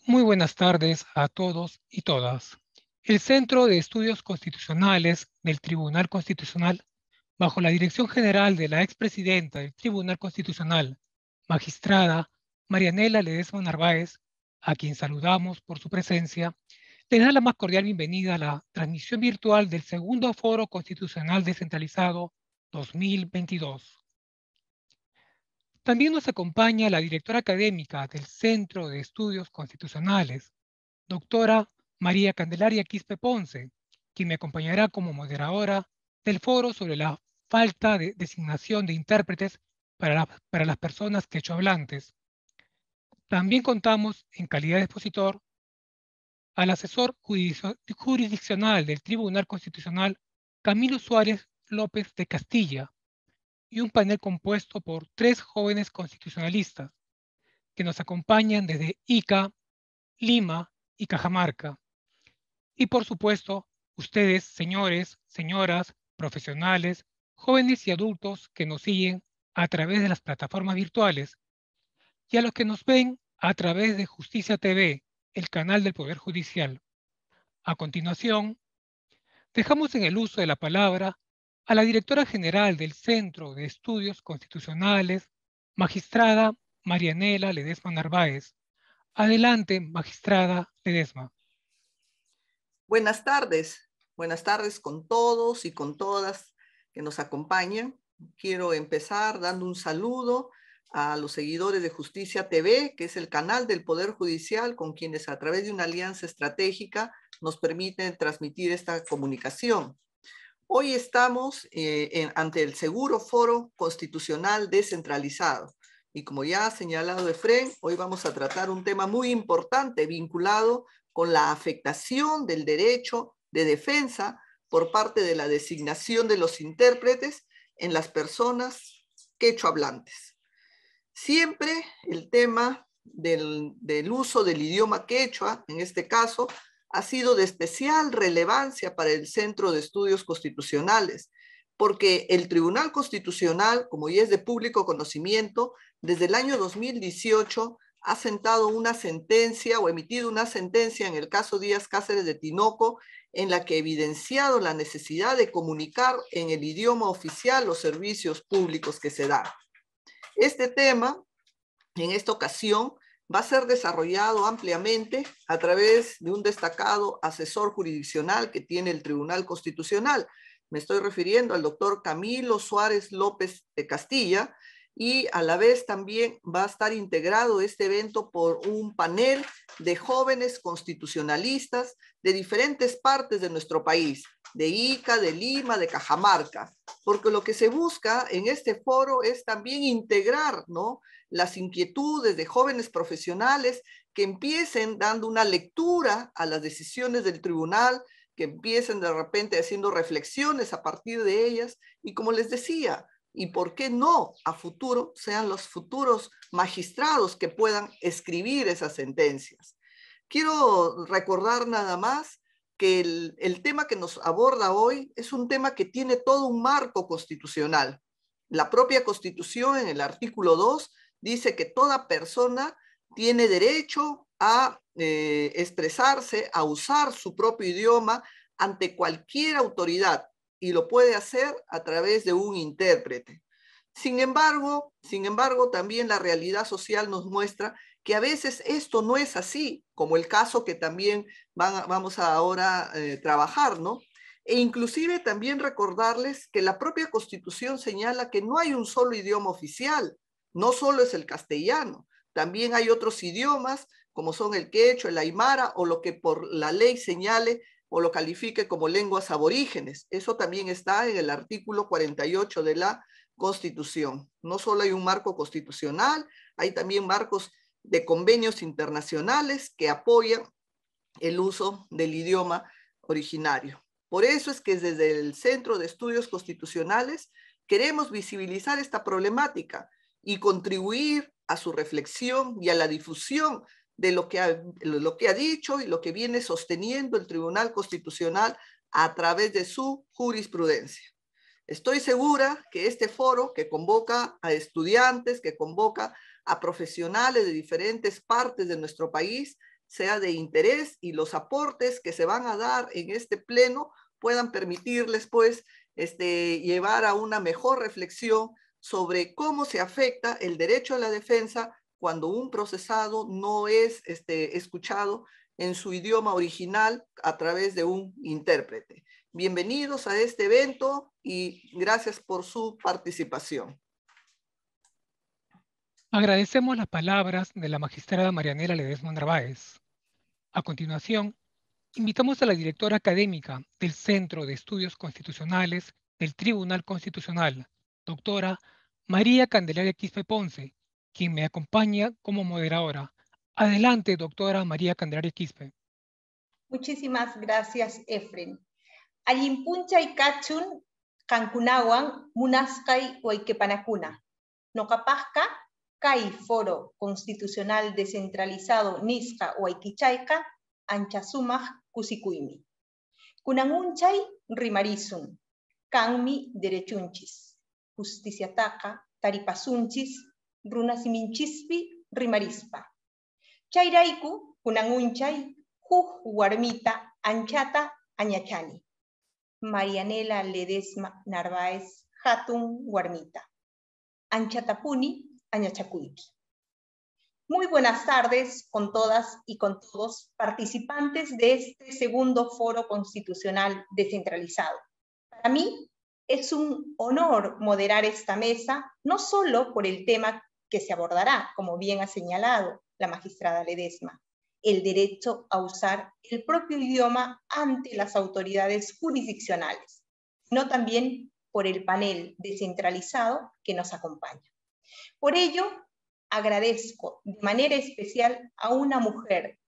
Muy buenas tardes a todos y todas. El Centro de Estudios Constitucionales del Tribunal Constitucional, bajo la dirección general de la expresidenta del Tribunal Constitucional, magistrada Marianela Ledesma Narváez, a quien saludamos por su presencia, les da la más cordial bienvenida a la transmisión virtual del Segundo Foro Constitucional Descentralizado 2022. También nos acompaña la directora académica del Centro de Estudios Constitucionales, doctora María Candelaria Quispe Ponce, quien me acompañará como moderadora del foro sobre la falta de designación de intérpretes para las personas quechohablantes. También contamos, en calidad de expositor, al asesor jurisdiccional del Tribunal Constitucional, Camilo Suárez López de Castilla, y un panel compuesto por 3 jóvenes constitucionalistas que nos acompañan desde Ica, Lima y Cajamarca. Y por supuesto, ustedes, señores, señoras, profesionales, jóvenes y adultos que nos siguen a través de las plataformas virtuales y a los que nos ven a través de Justicia TV, el canal del Poder Judicial. A continuación, dejamos en el uso de la palabra a la directora general del Centro de Estudios Constitucionales, magistrada Marianela Ledesma Narváez. Adelante, magistrada Ledesma. Buenas tardes con todos y con todas que nos acompañan. Quiero empezar dando un saludo a los seguidores de Justicia TV, que es el canal del Poder Judicial con quienes a través de una alianza estratégica nos permiten transmitir esta comunicación. Hoy estamos ante el Seguro Foro Constitucional Descentralizado. Y como ya ha señalado Efrén, hoy vamos a tratar un tema muy importante vinculado con la afectación del derecho de defensa por parte de la designación de los intérpretes en las personas quechohablantes. Siempre el tema del uso del idioma quechua, en este caso, ha sido de especial relevancia para el Centro de Estudios Constitucionales, porque el Tribunal Constitucional, como ya es de público conocimiento, desde el año 2018 ha sentado una sentencia o emitido una sentencia en el caso Díaz Cáceres de Tinoco, en la que ha evidenciado la necesidad de comunicar en el idioma oficial los servicios públicos que se dan. Este tema, en esta ocasión, va a ser desarrollado ampliamente a través de un destacado asesor jurisdiccional que tiene el Tribunal Constitucional. Me estoy refiriendo al doctor Camilo Suárez López de Castilla, y a la vez también va a estar integrado este evento por un panel de jóvenes constitucionalistas de diferentes partes de nuestro país, de Ica, de Lima, de Cajamarca, porque lo que se busca en este foro es también integrar, ¿no?, las inquietudes de jóvenes profesionales que empiecen dando una lectura a las decisiones del tribunal, que empiecen de repente haciendo reflexiones a partir de ellas, y como les decía, y por qué no a futuro sean los futuros magistrados que puedan escribir esas sentencias. Quiero recordar nada más que el tema que nos aborda hoy es un tema que tiene todo un marco constitucional. La propia Constitución, en el artículo 2, dice que toda persona tiene derecho a expresarse, a usar su propio idioma ante cualquier autoridad, y lo puede hacer a través de un intérprete. Sin embargo, también la realidad social nos muestra que a veces esto no es así, como el caso que también vamos a ahora trabajar, ¿no? E inclusive también recordarles que la propia Constitución señala que no hay un solo idioma oficial, no solo es el castellano, también hay otros idiomas como son el quechua, el aymara, o lo que por la ley señale o lo califique como lenguas aborígenes. Eso también está en el artículo 48 de la Constitución. No solo hay un marco constitucional, hay también marcos de convenios internacionales que apoyan el uso del idioma originario. Por eso es que desde el Centro de Estudios Constitucionales queremos visibilizar esta problemática y contribuir a su reflexión y a la difusión de lo que ha dicho y lo que viene sosteniendo el Tribunal Constitucional a través de su jurisprudencia. Estoy segura que este foro, que convoca a estudiantes, que convoca a profesionales de diferentes partes de nuestro país, sea de interés y los aportes que se van a dar en este pleno puedan permitirles pues llevar a una mejor reflexión sobre cómo se afecta el derecho a la defensa cuando un procesado no es escuchado en su idioma original a través de un intérprete. Bienvenidos a este evento y gracias por su participación. Agradecemos las palabras de la magistrada Marianela Ledesma Narváez. A continuación, invitamos a la directora académica del Centro de Estudios Constitucionales del Tribunal Constitucional, doctora María Candelaria Quispe Ponce, quien me acompaña como moderadora. Adelante, doctora María Candelaria Quispe. Muchísimas gracias, Efren. Allimpunchay kachun kankunawan munaskay waykepanakuna. Nokapajka kay foro constitucional descentralizado nisqa waykichayka anchasumaj kusikuymi. Kunangunchay rimarisun, kanmi derechunchis. Justiciataqa taripasunchis, runasiminchispi rimarispa. Chayrayku kunangunchay huk warmita anchata añachani. Marianela Ledesma Narváez hatun warmita. Anchatapuni añachakuyki. Muy buenas tardes con todas y con todos participantes de este segundo foro constitucional descentralizado. Para mí es un honor moderar esta mesa, no solo por el tema que se abordará, como bien ha señalado la magistrada Ledesma, el derecho a usar el propio idioma ante las autoridades jurisdiccionales, sino también por el panel descentralizado que nos acompaña. Por ello, agradezco de manera especial a una mujer,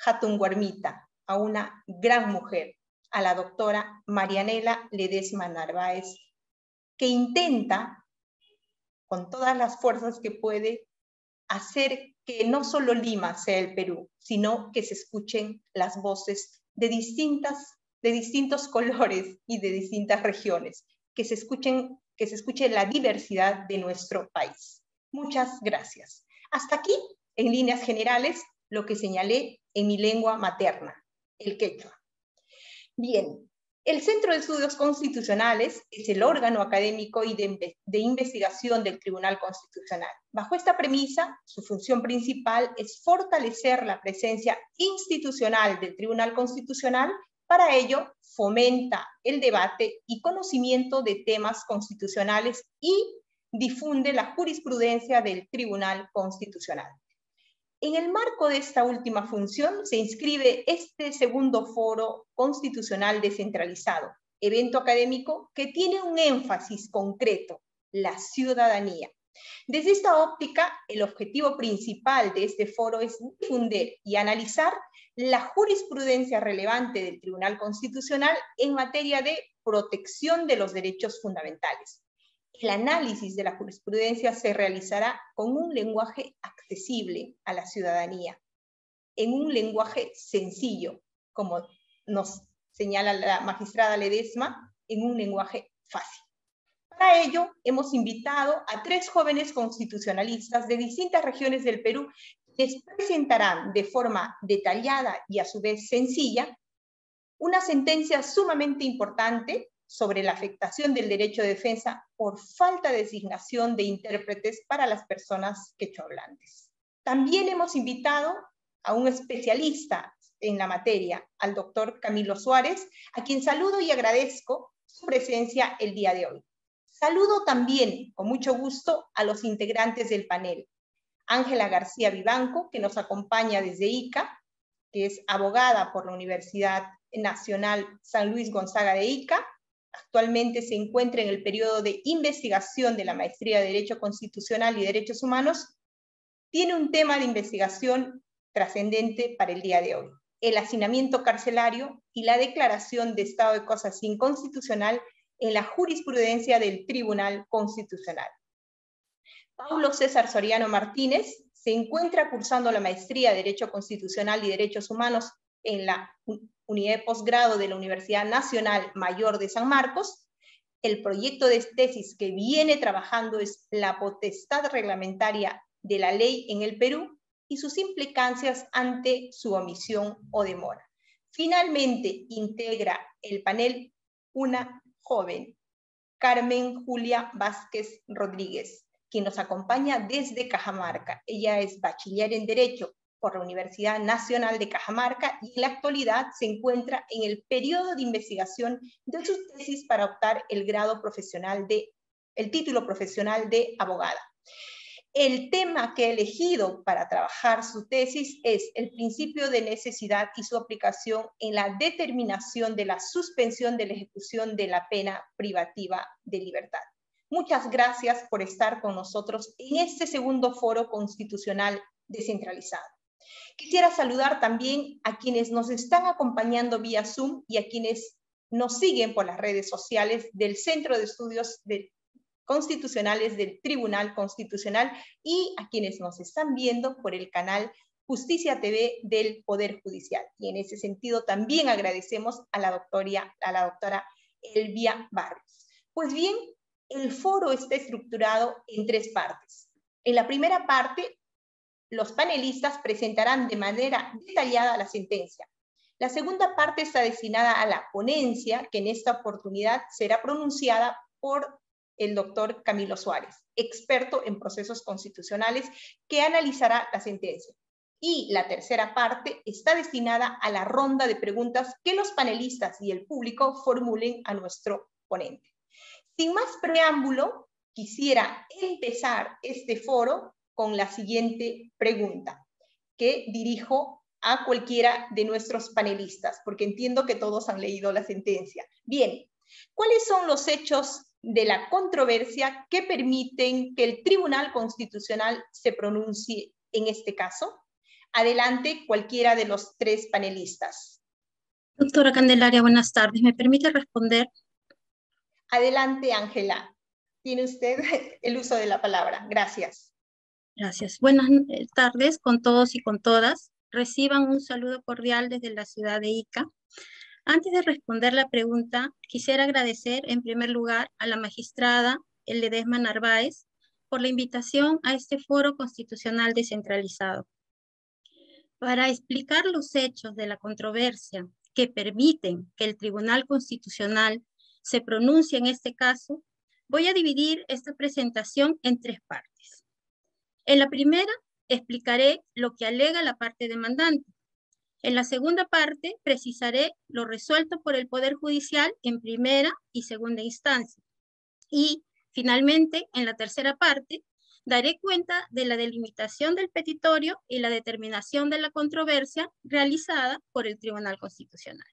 hatun warmita, a una gran mujer, a la doctora Marianela Ledesma Narváez, que intenta, con todas las fuerzas que puede, hacer que no solo Lima sea el Perú, sino que se escuchen las voces de distintos colores y de distintas regiones, que se escuche la diversidad de nuestro país. Muchas gracias. Hasta aquí, en líneas generales, lo que señalé en mi lengua materna, el quechua. Bien, el Centro de Estudios Constitucionales es el órgano académico y de investigación del Tribunal Constitucional. Bajo esta premisa, su función principal es fortalecer la presencia institucional del Tribunal Constitucional. Para ello, fomenta el debate y conocimiento de temas constitucionales y difunde la jurisprudencia del Tribunal Constitucional. En el marco de esta última función se inscribe este segundo foro constitucional descentralizado, evento académico que tiene un énfasis concreto, la ciudadanía. Desde esta óptica, el objetivo principal de este foro es difundir y analizar la jurisprudencia relevante del Tribunal Constitucional en materia de protección de los derechos fundamentales. El análisis de la jurisprudencia se realizará con un lenguaje accesible a la ciudadanía, en un lenguaje sencillo, como nos señala la magistrada Ledesma, en un lenguaje fácil. Para ello, hemos invitado a 3 jóvenes constitucionalistas de distintas regiones del Perú, que presentarán de forma detallada y a su vez sencilla una sentencia sumamente importante sobre la afectación del derecho de defensa por falta de designación de intérpretes para las personas quechohablantes. También hemos invitado a un especialista en la materia, al doctor Camilo Suárez, a quien saludo y agradezco su presencia el día de hoy. Saludo también, con mucho gusto, a los integrantes del panel. Ángela García Vivanco, que nos acompaña desde Ica, que es abogada por la Universidad Nacional San Luis Gonzaga de Ica. Actualmente se encuentra en el periodo de investigación de la Maestría de Derecho Constitucional y Derechos Humanos. Tiene un tema de investigación trascendente para el día de hoy: el hacinamiento carcelario y la declaración de estado de cosas inconstitucional en la jurisprudencia del Tribunal Constitucional. Paulo César Soriano Martínez se encuentra cursando la Maestría de Derecho Constitucional y Derechos Humanos en la Unidad de Posgrado de la Universidad Nacional Mayor de San Marcos. El proyecto de tesis que viene trabajando es la potestad reglamentaria de la ley en el Perú y sus implicancias ante su omisión o demora. Finalmente, integra el panel una joven, Carmen Julia Vázquez Rodríguez, quien nos acompaña desde Cajamarca. Ella es bachiller en Derecho por la Universidad Nacional de Cajamarca y en la actualidad se encuentra en el periodo de investigación de su tesis para optar el título profesional de abogada. El tema que ha elegido para trabajar su tesis es el principio de necesidad y su aplicación en la determinación de la suspensión de la ejecución de la pena privativa de libertad. Muchas gracias por estar con nosotros en este segundo foro constitucional descentralizado. Quisiera saludar también a quienes nos están acompañando vía Zoom y a quienes nos siguen por las redes sociales del Centro de Estudios Constitucionales del Tribunal Constitucional y a quienes nos están viendo por el canal Justicia TV del Poder Judicial. Y en ese sentido también agradecemos a la doctora Elvia Barrios. Pues bien, el foro está estructurado en 3 partes. En la primera parte, los panelistas presentarán de manera detallada la sentencia. La segunda parte está destinada a la ponencia, que en esta oportunidad será pronunciada por el doctor Camilo Suárez, experto en procesos constitucionales, que analizará la sentencia. Y la tercera parte está destinada a la ronda de preguntas que los panelistas y el público formulen a nuestro ponente. Sin más preámbulo, quisiera empezar este foro con la siguiente pregunta, que dirijo a cualquiera de nuestros panelistas, porque entiendo que todos han leído la sentencia. Bien, ¿cuáles son los hechos de la controversia que permiten que el Tribunal Constitucional se pronuncie en este caso? Adelante, cualquiera de los 3 panelistas. Doctora Candelaria, buenas tardes. ¿Me permite responder? Adelante, Ángela. Tiene usted el uso de la palabra. Gracias. Gracias. Buenas tardes con todos y con todas. Reciban un saludo cordial desde la ciudad de Ica. Antes de responder la pregunta, quisiera agradecer en primer lugar a la magistrada Ledesma Narváez por la invitación a este foro constitucional descentralizado. Para explicar los hechos de la controversia que permiten que el Tribunal Constitucional se pronuncie en este caso, voy a dividir esta presentación en 3 partes. En la primera, explicaré lo que alega la parte demandante. En la segunda parte, precisaré lo resuelto por el Poder Judicial en primera y segunda instancia. Y, finalmente, en la tercera parte, daré cuenta de la delimitación del petitorio y la determinación de la controversia realizada por el Tribunal Constitucional.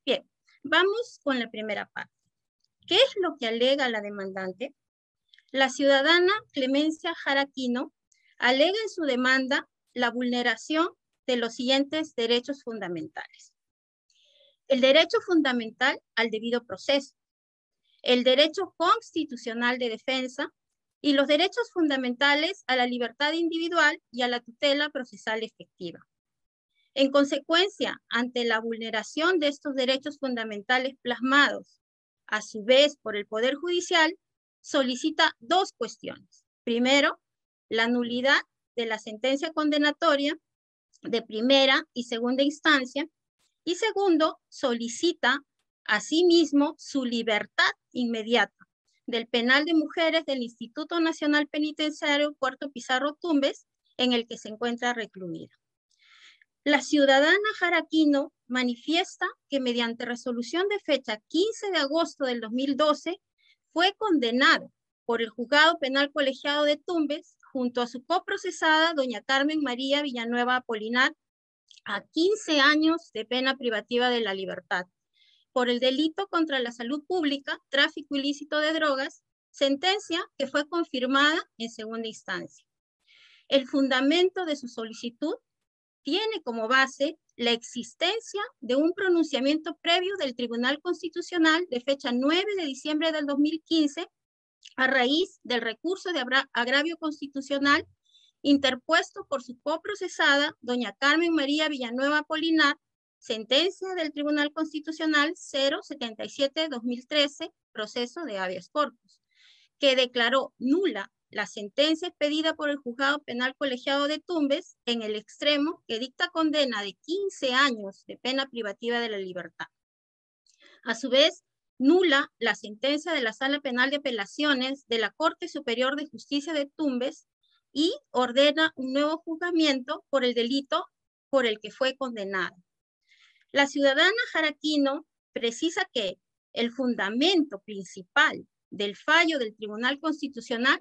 Bien, vamos con la primera parte. ¿Qué es lo que alega la demandante? La ciudadana Clemencia Jaraquino alega en su demanda la vulneración de los siguientes derechos fundamentales. El derecho fundamental al debido proceso, el derecho constitucional de defensa y los derechos fundamentales a la libertad individual y a la tutela procesal efectiva. En consecuencia, ante la vulneración de estos derechos fundamentales plasmados, a su vez por el Poder Judicial, solicita 2 cuestiones. Primero, la nulidad de la sentencia condenatoria de primera y segunda instancia, y segundo, solicita asimismo su libertad inmediata del penal de mujeres del Instituto Nacional Penitenciario Puerto Pizarro Tumbes, en el que se encuentra recluida. La ciudadana Jaraquino manifiesta que mediante resolución de fecha 15 de agosto del 2012 fue condenada por el Juzgado Penal Colegiado de Tumbes junto a su coprocesada doña Carmen María Villanueva Apolinar a 15 años de pena privativa de la libertad por el delito contra la salud pública, tráfico ilícito de drogas, sentencia que fue confirmada en segunda instancia. El fundamento de su solicitud tiene como base la existencia de un pronunciamiento previo del Tribunal Constitucional de fecha 9 de diciembre del 2015 a raíz del recurso de agravio constitucional interpuesto por su coprocesada, doña Carmen María Villanueva Apolinar, sentencia del Tribunal Constitucional 077-2013, proceso de habeas corpus, que declaró nula la sentencia expedida por el Juzgado Penal Colegiado de Tumbes en el extremo que dicta condena de 15 años de pena privativa de la libertad. A su vez, nula la sentencia de la Sala Penal de Apelaciones de la Corte Superior de Justicia de Tumbes y ordena un nuevo juzgamiento por el delito por el que fue condenada. La ciudadana Jaraquino precisa que el fundamento principal del fallo del Tribunal Constitucional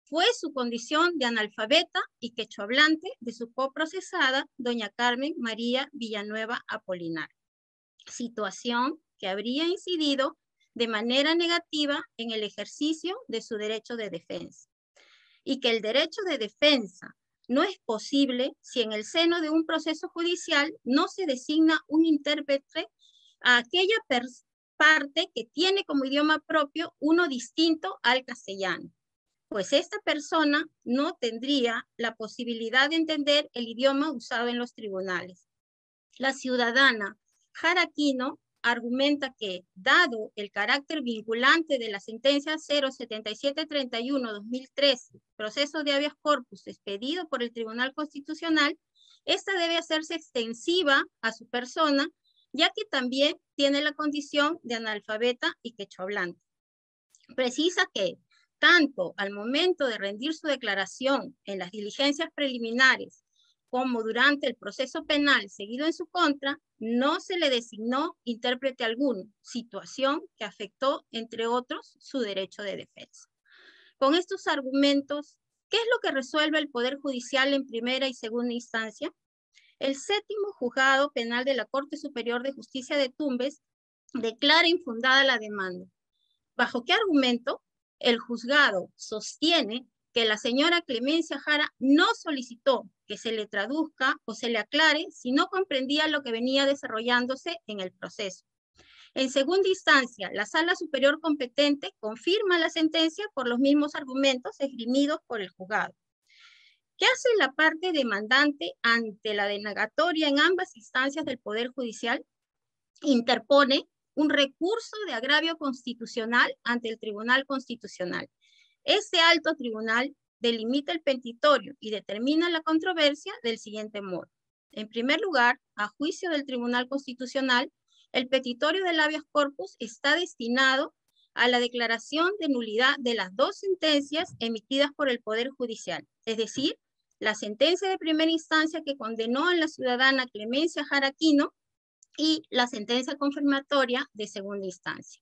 fue su condición de analfabeta y quechohablante de su coprocesada, doña Carmen María Villanueva Apolinar, situación que habría incidido de manera negativa en el ejercicio de su derecho de defensa, y que el derecho de defensa no es posible si en el seno de un proceso judicial no se designa un intérprete a aquella parte que tiene como idioma propio uno distinto al castellano, pues esta persona no tendría la posibilidad de entender el idioma usado en los tribunales. La ciudadana Jaraquino argumenta que, dado el carácter vinculante de la sentencia 07731-2013, proceso de habeas corpus expedido por el Tribunal Constitucional, esta debe hacerse extensiva a su persona, ya que también tiene la condición de analfabeta y quechohablante. Precisa que, tanto al momento de rendir su declaración en las diligencias preliminares como durante el proceso penal seguido en su contra, no se le designó intérprete alguno, situación que afectó, entre otros, su derecho de defensa. Con estos argumentos, ¿qué es lo que resuelve el Poder Judicial en primera y segunda instancia? El séptimo juzgado penal de la Corte Superior de Justicia de Tumbes declara infundada la demanda. ¿Bajo qué argumento? El juzgado sostiene que la señora Clemencia Jara no solicitó que se le traduzca o se le aclare si no comprendía lo que venía desarrollándose en el proceso. En segunda instancia, la Sala Superior competente confirma la sentencia por los mismos argumentos esgrimidos por el juzgado. ¿Qué hace la parte demandante ante la denegatoria en ambas instancias del Poder Judicial? Interpone un recurso de agravio constitucional ante el Tribunal Constitucional. Este alto tribunal delimita el petitorio y determina la controversia del siguiente modo. En primer lugar, a juicio del Tribunal Constitucional, el petitorio del habeas corpus está destinado a la declaración de nulidad de las dos sentencias emitidas por el Poder Judicial, es decir, la sentencia de primera instancia que condenó a la ciudadana Clemencia Jaraquino y la sentencia confirmatoria de segunda instancia.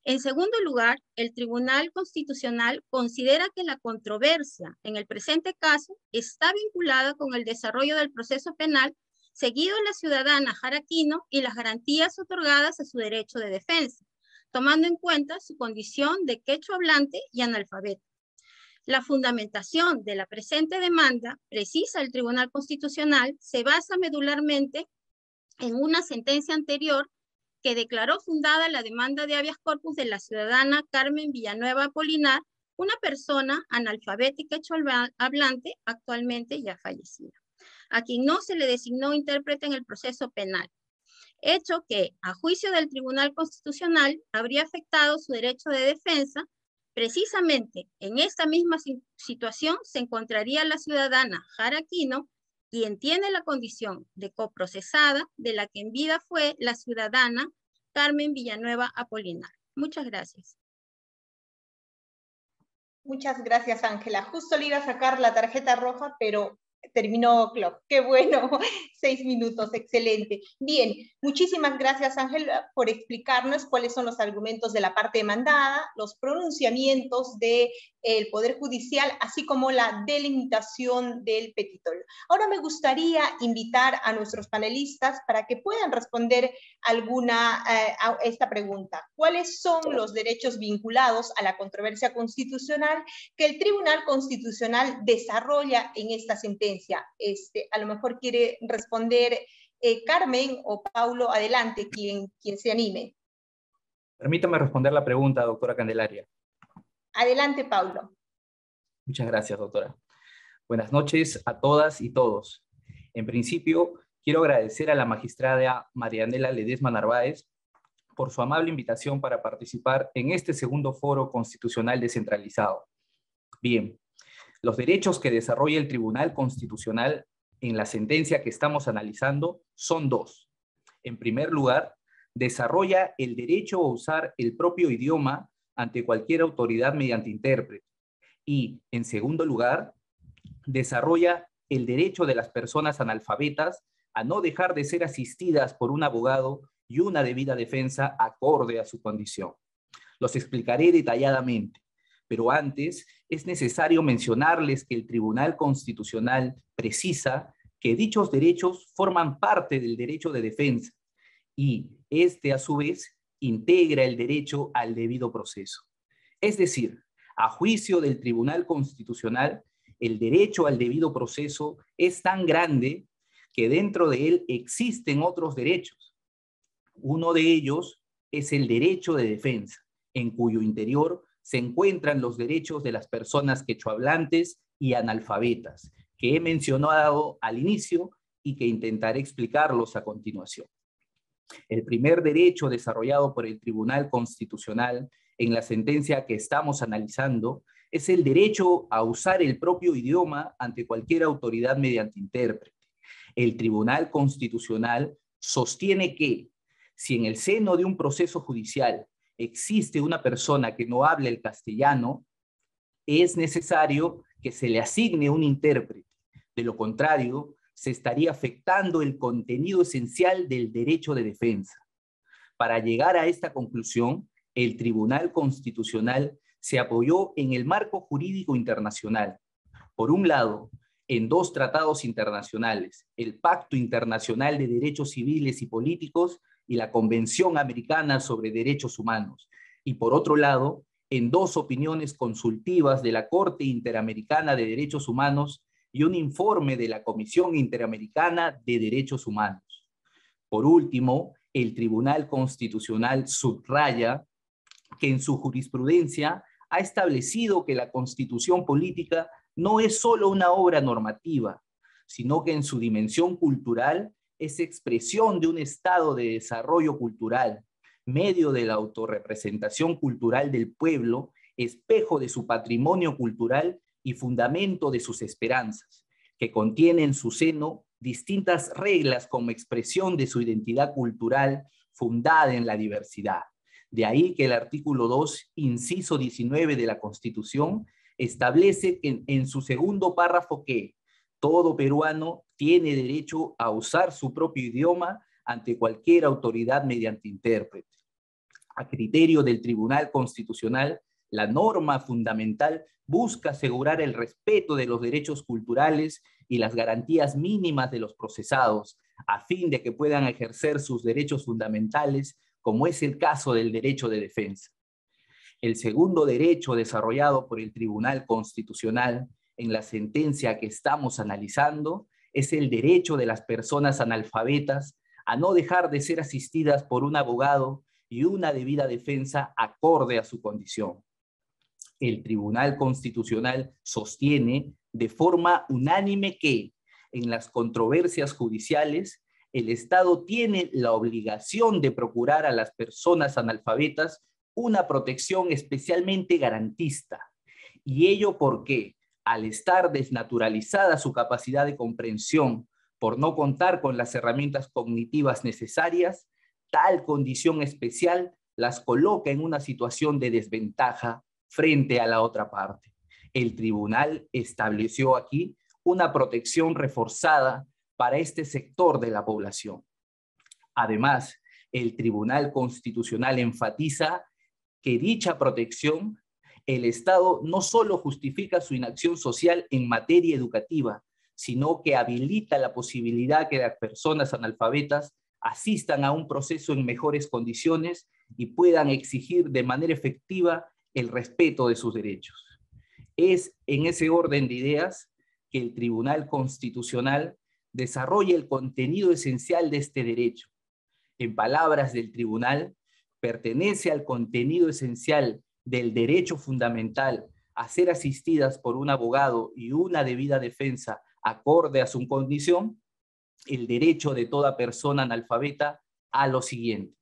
En segundo lugar, el Tribunal Constitucional considera que la controversia en el presente caso está vinculada con el desarrollo del proceso penal seguido a la ciudadana Jaraquino y las garantías otorgadas a su derecho de defensa, tomando en cuenta su condición de quechohablante y analfabeta. La fundamentación de la presente demanda, precisa el Tribunal Constitucional, se basa medularmente en una sentencia anterior que declaró fundada la demanda de habeas corpus de la ciudadana Carmen Villanueva Apolinar, una persona analfabeta y quechohablante actualmente ya fallecida, a quien no se le designó intérprete en el proceso penal, hecho que, a juicio del Tribunal Constitucional, habría afectado su derecho de defensa. Precisamente en esta misma situación se encontraría la ciudadana Jaraquino, quien tiene la condición de coprocesada de la que en vida fue la ciudadana Carmen Villanueva Apolinar. Muchas gracias. Muchas gracias, Ángela. Justo le iba a sacar la tarjeta roja, pero terminó clock. Qué bueno, 6 minutos, excelente. Bien, muchísimas gracias, Ángela, por explicarnos cuáles son los argumentos de la parte demandada, los pronunciamientos del Poder Judicial, así como la delimitación del petitorio. Ahora me gustaría invitar a nuestros panelistas para que puedan responder a esta pregunta. ¿Cuáles son los derechos vinculados a la controversia constitucional que el Tribunal Constitucional desarrolla en esta sentencia? A lo mejor quiere responder Carmen o Paulo, adelante, quien se anime. Permítame responder la pregunta, doctora Candelaria. Adelante, Paulo. Muchas gracias, doctora. Buenas noches a todas y todos. En principio, quiero agradecer a la magistrada Marianela Ledesma Narváez por su amable invitación para participar en este segundo foro constitucional descentralizado. Bien, Los derechos que desarrolla el Tribunal Constitucional en la sentencia que estamos analizando son dos. En primer lugar, desarrolla el derecho a usar el propio idioma ante cualquier autoridad mediante intérprete. Y, en segundo lugar, desarrolla el derecho de las personas analfabetas a no dejar de ser asistidas por un abogado y una debida defensa acorde a su condición. Los explicaré detalladamente, pero antes es necesario mencionarles que el Tribunal Constitucional precisa que dichos derechos forman parte del derecho de defensa y este, a su vez, integra el derecho al debido proceso. Es decir, a juicio del Tribunal Constitucional, el derecho al debido proceso es tan grande que dentro de él existen otros derechos. Uno de ellos es el derecho de defensa, en cuyo interior se encuentran los derechos de las personas quechohablantes y analfabetas, que he mencionado al inicio y que intentaré explicarlos a continuación. El primer derecho desarrollado por el Tribunal Constitucional en la sentencia que estamos analizando es el derecho a usar el propio idioma ante cualquier autoridad mediante intérprete. El Tribunal Constitucional sostiene que si en el seno de un proceso judicial existe una persona que no habla el castellano, es necesario que se le asigne un intérprete. De lo contrario, se estaría afectando el contenido esencial del derecho de defensa. Para llegar a esta conclusión, el Tribunal Constitucional se apoyó en el marco jurídico internacional. Por un lado, en dos tratados internacionales, el Pacto Internacional de Derechos Civiles y Políticos y la Convención Americana sobre Derechos Humanos. Y por otro lado, en dos opiniones consultivas de la Corte Interamericana de Derechos Humanos y un informe de la Comisión Interamericana de Derechos Humanos. Por último, el Tribunal Constitucional subraya que en su jurisprudencia ha establecido que la Constitución política no es solo una obra normativa, sino que en su dimensión cultural es expresión de un estado de desarrollo cultural, medio de la autorrepresentación cultural del pueblo, espejo de su patrimonio cultural y fundamento de sus esperanzas, que contiene en su seno distintas reglas como expresión de su identidad cultural fundada en la diversidad. De ahí que el artículo 2, inciso 19 de la Constitución, establece en su segundo párrafo que todo peruano tiene derecho a usar su propio idioma ante cualquier autoridad mediante intérprete. A criterio del Tribunal Constitucional, la norma fundamental busca asegurar el respeto de los derechos culturales y las garantías mínimas de los procesados, a fin de que puedan ejercer sus derechos fundamentales, como es el caso del derecho de defensa. El segundo derecho desarrollado por el Tribunal Constitucional en la sentencia que estamos analizando es el derecho de las personas analfabetas a no dejar de ser asistidas por un abogado y una debida defensa acorde a su condición. El Tribunal Constitucional sostiene de forma unánime que en las controversias judiciales el Estado tiene la obligación de procurar a las personas analfabetas una protección especialmente garantista. Y ello porque, al estar desnaturalizada su capacidad de comprensión por no contar con las herramientas cognitivas necesarias, tal condición especial las coloca en una situación de desventaja frente a la otra parte. El tribunal estableció aquí una protección reforzada para este sector de la población. Además, el Tribunal Constitucional enfatiza que dicha protección, el Estado no solo justifica su inacción social en materia educativa, sino que habilita la posibilidad que las personas analfabetas asistan a un proceso en mejores condiciones y puedan exigir de manera efectiva el respeto de sus derechos. Es en ese orden de ideas que el Tribunal Constitucional desarrolla el contenido esencial de este derecho. En palabras del tribunal, pertenece al contenido esencial del derecho fundamental a ser asistidas por un abogado y una debida defensa acorde a su condición, el derecho de toda persona analfabeta a lo siguiente.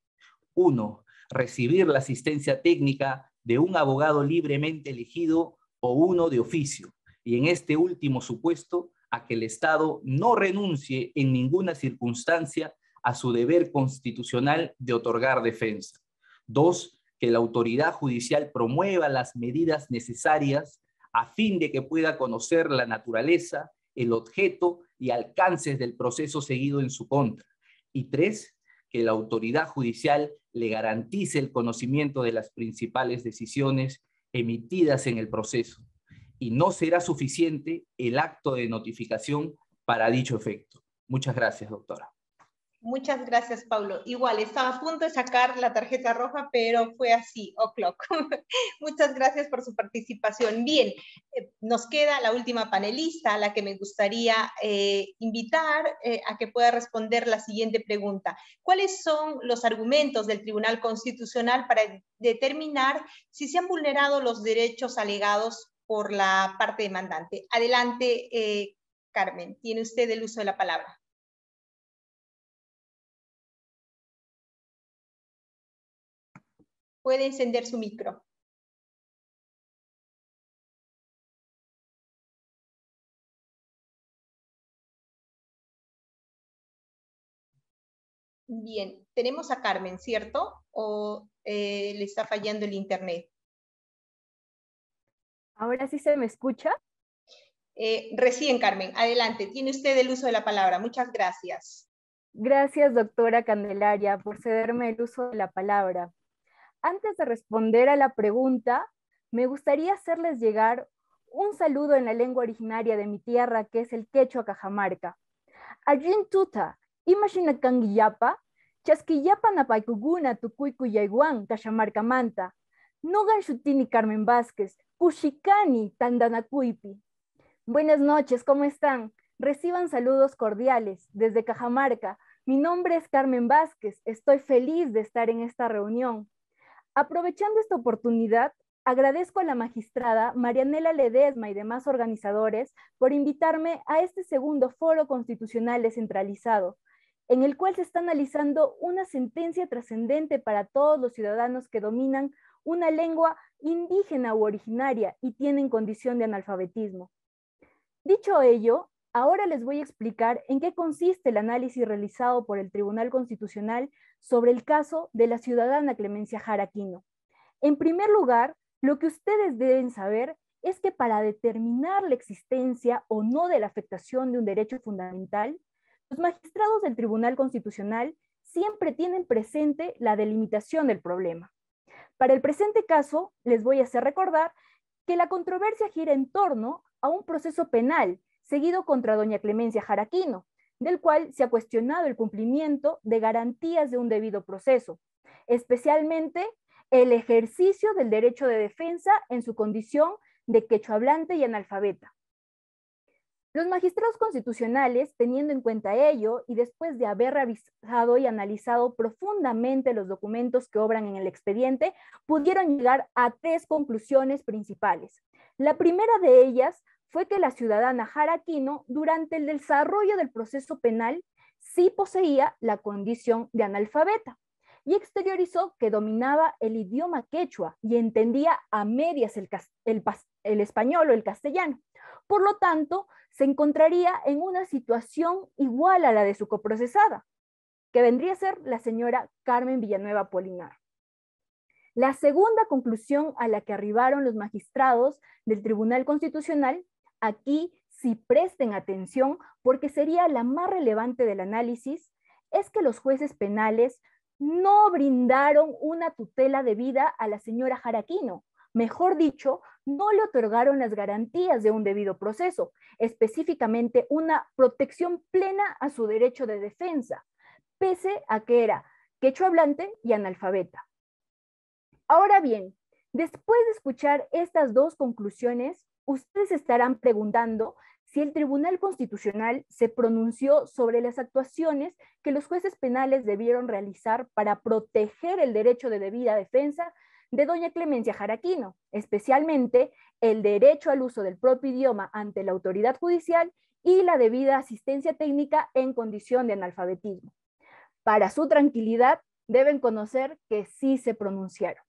1. Recibir la asistencia técnica de un abogado libremente elegido o uno de oficio, y en este último supuesto, a que el Estado no renuncie en ninguna circunstancia a su deber constitucional de otorgar defensa. 2, que la autoridad judicial promueva las medidas necesarias a fin de que pueda conocer la naturaleza, el objeto y alcances del proceso seguido en su contra. Y 3, que la autoridad judicial le garantice el conocimiento de las principales decisiones emitidas en el proceso. Y no será suficiente el acto de notificación para dicho efecto. Muchas gracias, doctora. Muchas gracias, Paulo. Igual, estaba a punto de sacar la tarjeta roja, pero fue así, o'clock. Muchas gracias por su participación. Bien, nos queda la última panelista, a la que me gustaría invitar a que pueda responder la siguiente pregunta. ¿Cuáles son los argumentos del Tribunal Constitucional para determinar si se han vulnerado los derechos alegados por la parte demandante? Adelante, Carmen, tiene usted el uso de la palabra. Puede encender su micro. Bien, tenemos a Carmen, ¿cierto? ¿O le está fallando el internet? ¿Ahora sí se me escucha? Recién, Carmen, adelante. Tiene usted el uso de la palabra. Muchas gracias. Gracias, doctora Candelaria, por cederme el uso de la palabra. Antes de responder a la pregunta, me gustaría hacerles llegar un saludo en la lengua originaria de mi tierra, que es el quechua Cajamarca. Allin tuta, imagina kangiyapa, chasquillapa napaikuguna tukuykuyayguan Cajamarca manta, nogan shutini Carmen Vázquez, kushikani tandanakuypi. Buenas noches, ¿cómo están? Reciban saludos cordiales desde Cajamarca. Mi nombre es Carmen Vázquez, estoy feliz de estar en esta reunión. Aprovechando esta oportunidad, agradezco a la magistrada Marianela Ledesma y demás organizadores por invitarme a este segundo foro constitucional descentralizado, en el cual se está analizando una sentencia trascendente para todos los ciudadanos que dominan una lengua indígena u originaria y tienen condición de analfabetismo. Dicho ello, ahora les voy a explicar en qué consiste el análisis realizado por el Tribunal Constitucional sobre el caso de la ciudadana Clemencia Jara Aquino. En primer lugar, lo que ustedes deben saber es que para determinar la existencia o no de la afectación de un derecho fundamental, los magistrados del Tribunal Constitucional siempre tienen presente la delimitación del problema. Para el presente caso, les voy a hacer recordar que la controversia gira en torno a un proceso penal seguido contra doña Clemencia Jara Aquino, del cual se ha cuestionado el cumplimiento de garantías de un debido proceso, especialmente el ejercicio del derecho de defensa en su condición de quechohablante y analfabeta. Los magistrados constitucionales, teniendo en cuenta ello y después de haber revisado y analizado profundamente los documentos que obran en el expediente, pudieron llegar a 3 conclusiones principales. La primera de ellas fue que la ciudadana Jara Aquino, durante el desarrollo del proceso penal, sí poseía la condición de analfabeta y exteriorizó que dominaba el idioma quechua y entendía a medias el español o el castellano. Por lo tanto, se encontraría en una situación igual a la de su coprocesada, que vendría a ser la señora Carmen Villanueva Polinar. La segunda conclusión a la que arribaron los magistrados del Tribunal Constitucional, aquí sí presten atención porque sería la más relevante del análisis, es que los jueces penales no brindaron una tutela debida a la señora Jara Aquino. Mejor dicho, no le otorgaron las garantías de un debido proceso, específicamente una protección plena a su derecho de defensa, pese a que era quechohablante y analfabeta. Ahora bien, después de escuchar estas 2 conclusiones, ustedes estarán preguntando si el Tribunal Constitucional se pronunció sobre las actuaciones que los jueces penales debieron realizar para proteger el derecho de debida defensa de doña Clemencia Jara Aquino, especialmente el derecho al uso del propio idioma ante la autoridad judicial y la debida asistencia técnica en condición de analfabetismo. Para su tranquilidad, deben conocer que sí se pronunciaron.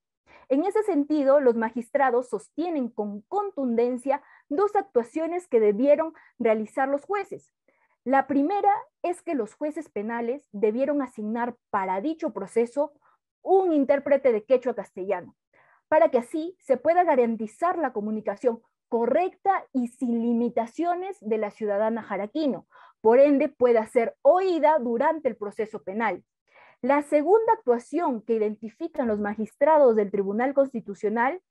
En ese sentido, los magistrados sostienen con contundencia dos actuaciones que debieron realizar los jueces. La primera es que los jueces penales debieron asignar para dicho proceso un intérprete de quechua castellano, para que así se pueda garantizar la comunicación correcta y sin limitaciones de la ciudadana jaraquino, por ende pueda ser oída durante el proceso penal. La segunda actuación que identifican los magistrados del Tribunal Constitucional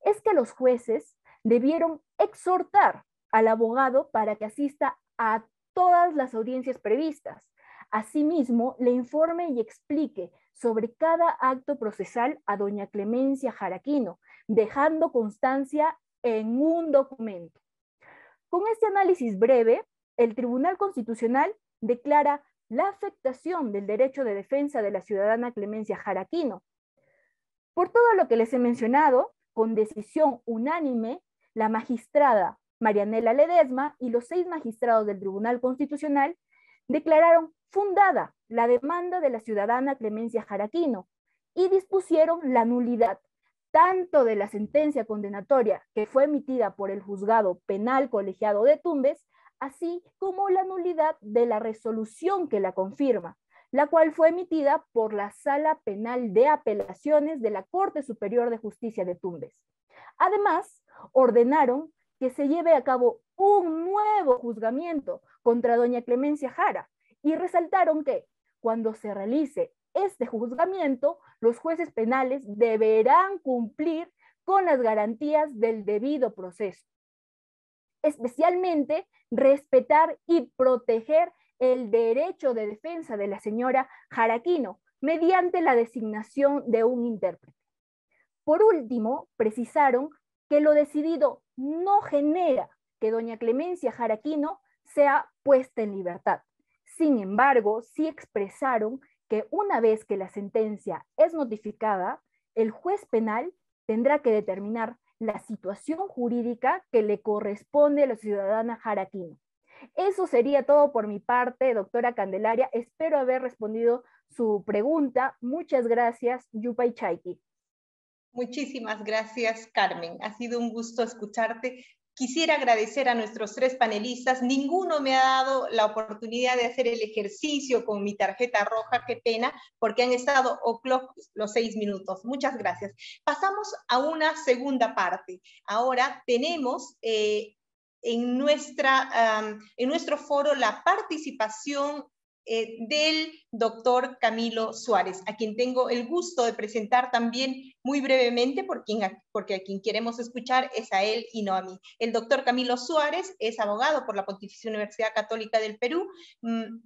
es que los jueces debieron exhortar al abogado para que asista a todas las audiencias previstas. Asimismo, le informe y explique sobre cada acto procesal a doña Clemencia Jaraquino, dejando constancia en un documento. Con este análisis breve, el Tribunal Constitucional declara la afectación del derecho de defensa de la ciudadana Clemencia Jaraquino. Por todo lo que les he mencionado, con decisión unánime, la magistrada Marianela Ledesma y los 6 magistrados del Tribunal Constitucional declararon fundada la demanda de la ciudadana Clemencia Jaraquino y dispusieron la nulidad tanto de la sentencia condenatoria que fue emitida por el Juzgado Penal Colegiado de Tumbes, así como la nulidad de la resolución que la confirma, la cual fue emitida por la Sala Penal de Apelaciones de la Corte Superior de Justicia de Tumbes. Además, ordenaron que se lleve a cabo un nuevo juzgamiento contra doña Clemencia Jara y resaltaron que cuando se realice este juzgamiento, los jueces penales deberán cumplir con las garantías del debido proceso. Especialmente, respetar y proteger el derecho de defensa de la señora Jaraquino mediante la designación de un intérprete. Por último, precisaron que lo decidido no genera que doña Clemencia Jaraquino sea puesta en libertad. Sin embargo, sí expresaron que una vez que la sentencia es notificada, el juez penal tendrá que determinar la situación jurídica que le corresponde a la ciudadana Jaraquino. Eso sería todo por mi parte, doctora Candelaria. Espero haber respondido su pregunta. Muchas gracias, Yupay Chaiki. Muchísimas gracias, Carmen. Ha sido un gusto escucharte. Quisiera agradecer a nuestros 3 panelistas. Ninguno me ha dado la oportunidad de hacer el ejercicio con mi tarjeta roja. Qué pena, porque han estado o'clock los 6 minutos. Muchas gracias. Pasamos a una segunda parte. Ahora tenemos en nuestro foro la participación del doctor Camilo Suárez, a quien tengo el gusto de presentar también muy brevemente, porque a quien queremos escuchar es a él y no a mí. El doctor Camilo Suárez es abogado por la Pontificia Universidad Católica del Perú,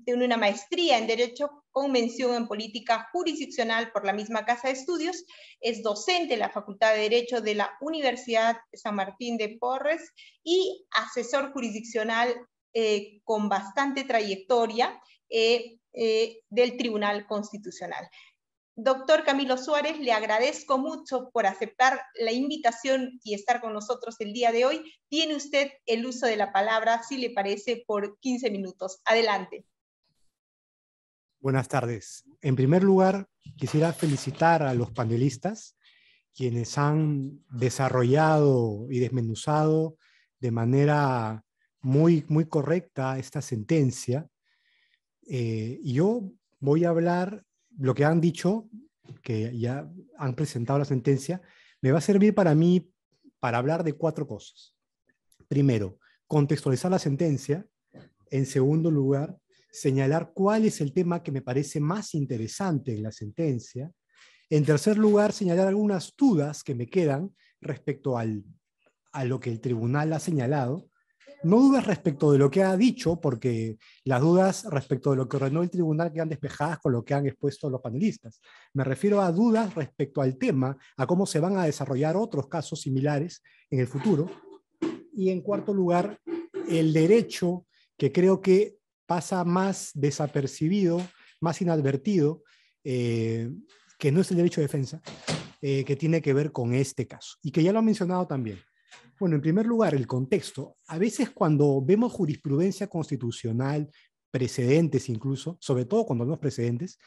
tiene una maestría en Derecho con mención en Política Jurisdiccional por la misma Casa de Estudios, es docente en la Facultad de Derecho de la Universidad San Martín de Porres y asesor jurisdiccional con bastante trayectoria del Tribunal Constitucional. Doctor Camilo Suárez, le agradezco mucho por aceptar la invitación y estar con nosotros el día de hoy. Tiene usted el uso de la palabra, si le parece, por 15 minutos. Adelante. Buenas tardes. En primer lugar, quisiera felicitar a los panelistas, quienes han desarrollado y desmenuzado de manera muy correcta esta sentencia. Yo voy a hablar, lo que han dicho, que ya han presentado la sentencia, me va a servir para mí para hablar de 4 cosas. Primero, contextualizar la sentencia. En segundo lugar, señalar cuál es el tema que me parece más interesante en la sentencia. En tercer lugar, señalar algunas dudas que me quedan respecto a lo que el tribunal ha señalado. No dudas respecto de lo que ha dicho, porque las dudas respecto de lo que ordenó el tribunal quedan despejadas con lo que han expuesto los panelistas. Me refiero a dudas respecto al tema, a cómo se van a desarrollar otros casos similares en el futuro. Y en cuarto lugar, el derecho, que creo que pasa más desapercibido, más inadvertido, que no es el derecho de defensa, que tiene que ver con este caso, y que ya lo han mencionado también. Bueno, en primer lugar, el contexto. A veces cuando vemos jurisprudencia constitucional, precedentes incluso, sobre todo cuando vemos precedentes,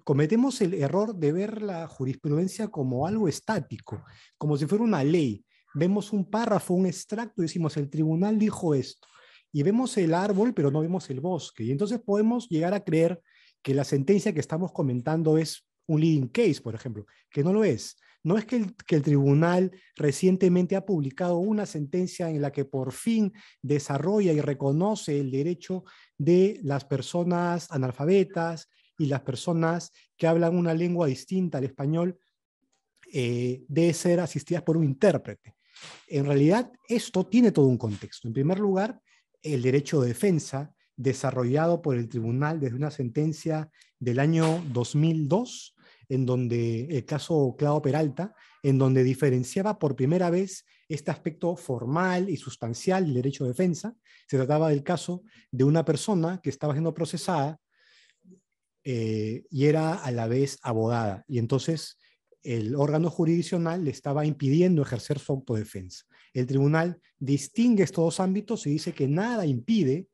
cometemos el error de ver la jurisprudencia como algo estático, como si fuera una ley. vemos un párrafo, un extracto, y decimos, el tribunal dijo esto. Y vemos el árbol, pero no vemos el bosque. Y entonces podemos llegar a creer que la sentencia que estamos comentando es un leading case, por ejemplo, que no lo es. No es que el tribunal recientemente ha publicado una sentencia en la que por fin desarrolla y reconoce el derecho de las personas analfabetas y las personas que hablan una lengua distinta al español de ser asistidas por un intérprete. En realidad, esto tiene todo un contexto. En primer lugar, el derecho de defensa desarrollado por el tribunal desde una sentencia del año 2002, en donde el caso Clavo Peralta, en donde diferenciaba por primera vez este aspecto formal y sustancial del derecho de defensa. Se trataba del caso de una persona que estaba siendo procesada y era a la vez abogada, y entonces el órgano jurisdiccional le estaba impidiendo ejercer su autodefensa. El tribunal distingue estos dos ámbitos y dice que nada impide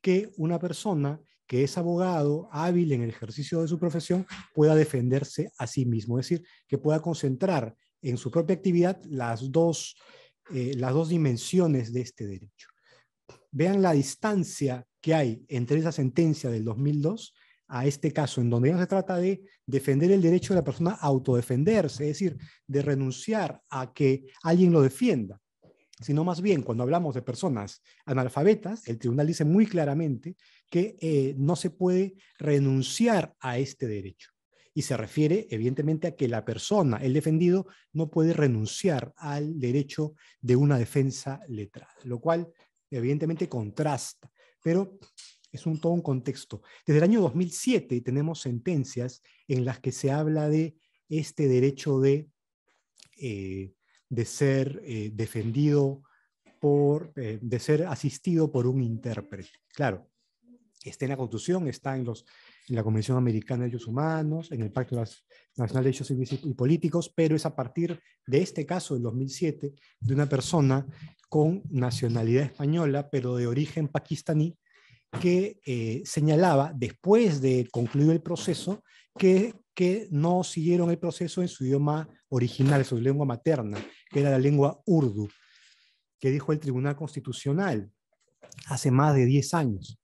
que una persona que es abogado, hábil en el ejercicio de su profesión, pueda defenderse a sí mismo, es decir, que pueda concentrar en su propia actividad las dos dimensiones de este derecho. Vean la distancia que hay entre esa sentencia del 2002 a este caso, en donde ya no se trata de defender el derecho de la persona a autodefenderse, es decir, de renunciar a que alguien lo defienda, sino más bien cuando hablamos de personas analfabetas, el tribunal dice muy claramente que no se puede renunciar a este derecho. Y se refiere evidentemente a que la persona, el defendido, no puede renunciar al derecho de una defensa letrada, lo cual evidentemente contrasta, pero es todo un contexto. Desde el año 2007 tenemos sentencias en las que se habla de este derecho de ser defendido de ser asistido por un intérprete. Claro, está en la Constitución, está en la Convención Americana de Derechos Humanos, en el Pacto Nacional de Derechos Civiles y Políticos, pero es a partir de este caso del 2007 de una persona con nacionalidad española, pero de origen pakistaní, que señalaba, después de concluir el proceso, que no siguieron el proceso en su idioma original, en su lengua materna, que era la lengua urdu, que dijo el Tribunal Constitucional hace más de 10 años.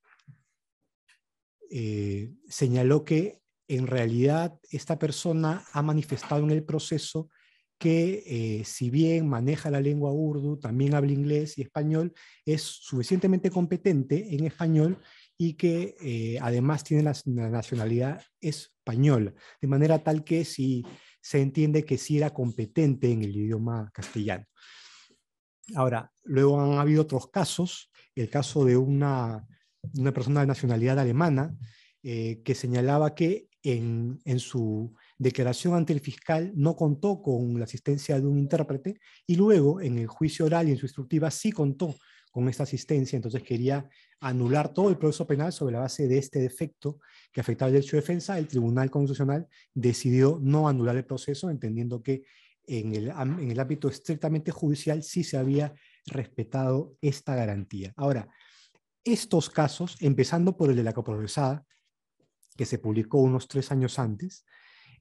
Señaló que en realidad esta persona ha manifestado en el proceso que si bien maneja la lengua urdu, también habla inglés y español, es suficientemente competente en español y que además tiene la nacionalidad española, de manera tal que si se entiende que sí era competente en el idioma castellano. Ahora, luego han habido otros casos, el caso de una persona de nacionalidad alemana que señalaba que en su declaración ante el fiscal no contó con la asistencia de un intérprete y luego en el juicio oral y en su instructiva sí contó con esta asistencia, entonces quería anular todo el proceso penal sobre la base de este defecto que afectaba el derecho de defensa. El Tribunal Constitucional decidió no anular el proceso, entendiendo que en el ámbito estrictamente judicial sí se había respetado esta garantía. Ahora, estos casos, empezando por el de la coprocesada, que se publicó unos 3 años antes,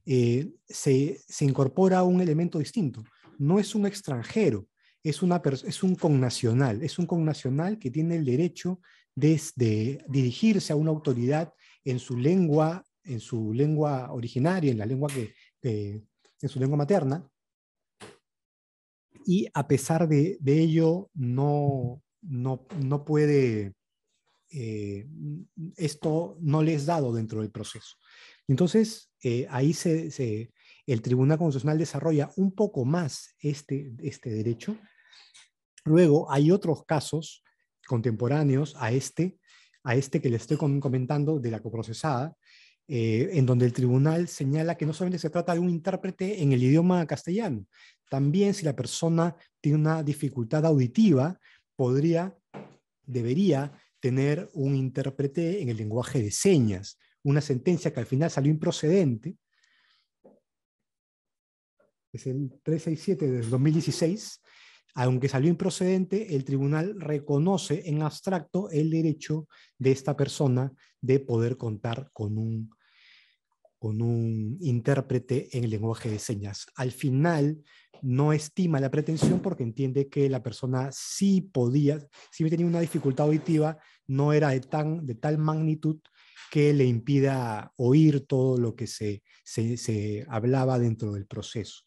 se incorpora un elemento distinto. No es un extranjero, es un connacional que tiene el derecho de dirigirse a una autoridad en su lengua originaria, en su lengua materna, y a pesar de ello no puede, esto no le es dado dentro del proceso. Entonces, ahí el Tribunal Constitucional desarrolla un poco más este derecho. Luego hay otros casos contemporáneos a este que les estoy comentando de la coprocesada, en donde el tribunal señala que no solamente se trata de un intérprete en el idioma castellano, también si la persona tiene una dificultad auditiva, debería tener un intérprete en el lenguaje de señas, una sentencia que al final salió improcedente, es el 367 del 2016, aunque salió improcedente, el tribunal reconoce en abstracto el derecho de esta persona de poder contar con con un intérprete en el lenguaje de señas. Al final no estima la pretensión porque entiende que la persona sí podía, si tenía una dificultad auditiva, no era de tal magnitud que le impida oír todo lo que se hablaba dentro del proceso.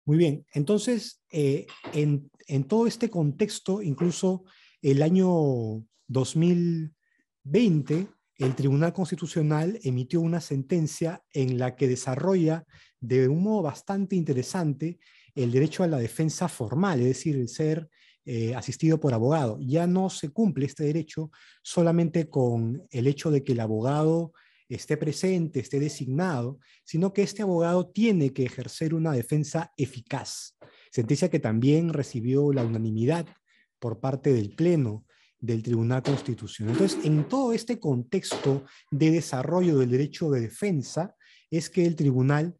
Muy bien, entonces, en todo este contexto, incluso el año 2020, el Tribunal Constitucional emitió una sentencia en la que desarrolla de un modo bastante interesante el derecho a la defensa formal, es decir, el ser asistido por abogado. Ya no se cumple este derecho solamente con el hecho de que el abogado esté presente, esté designado, sino que este abogado tiene que ejercer una defensa eficaz. Sentencia que también recibió la unanimidad por parte del Pleno del Tribunal Constitucional. Entonces, en todo este contexto de desarrollo del derecho de defensa, es que el tribunal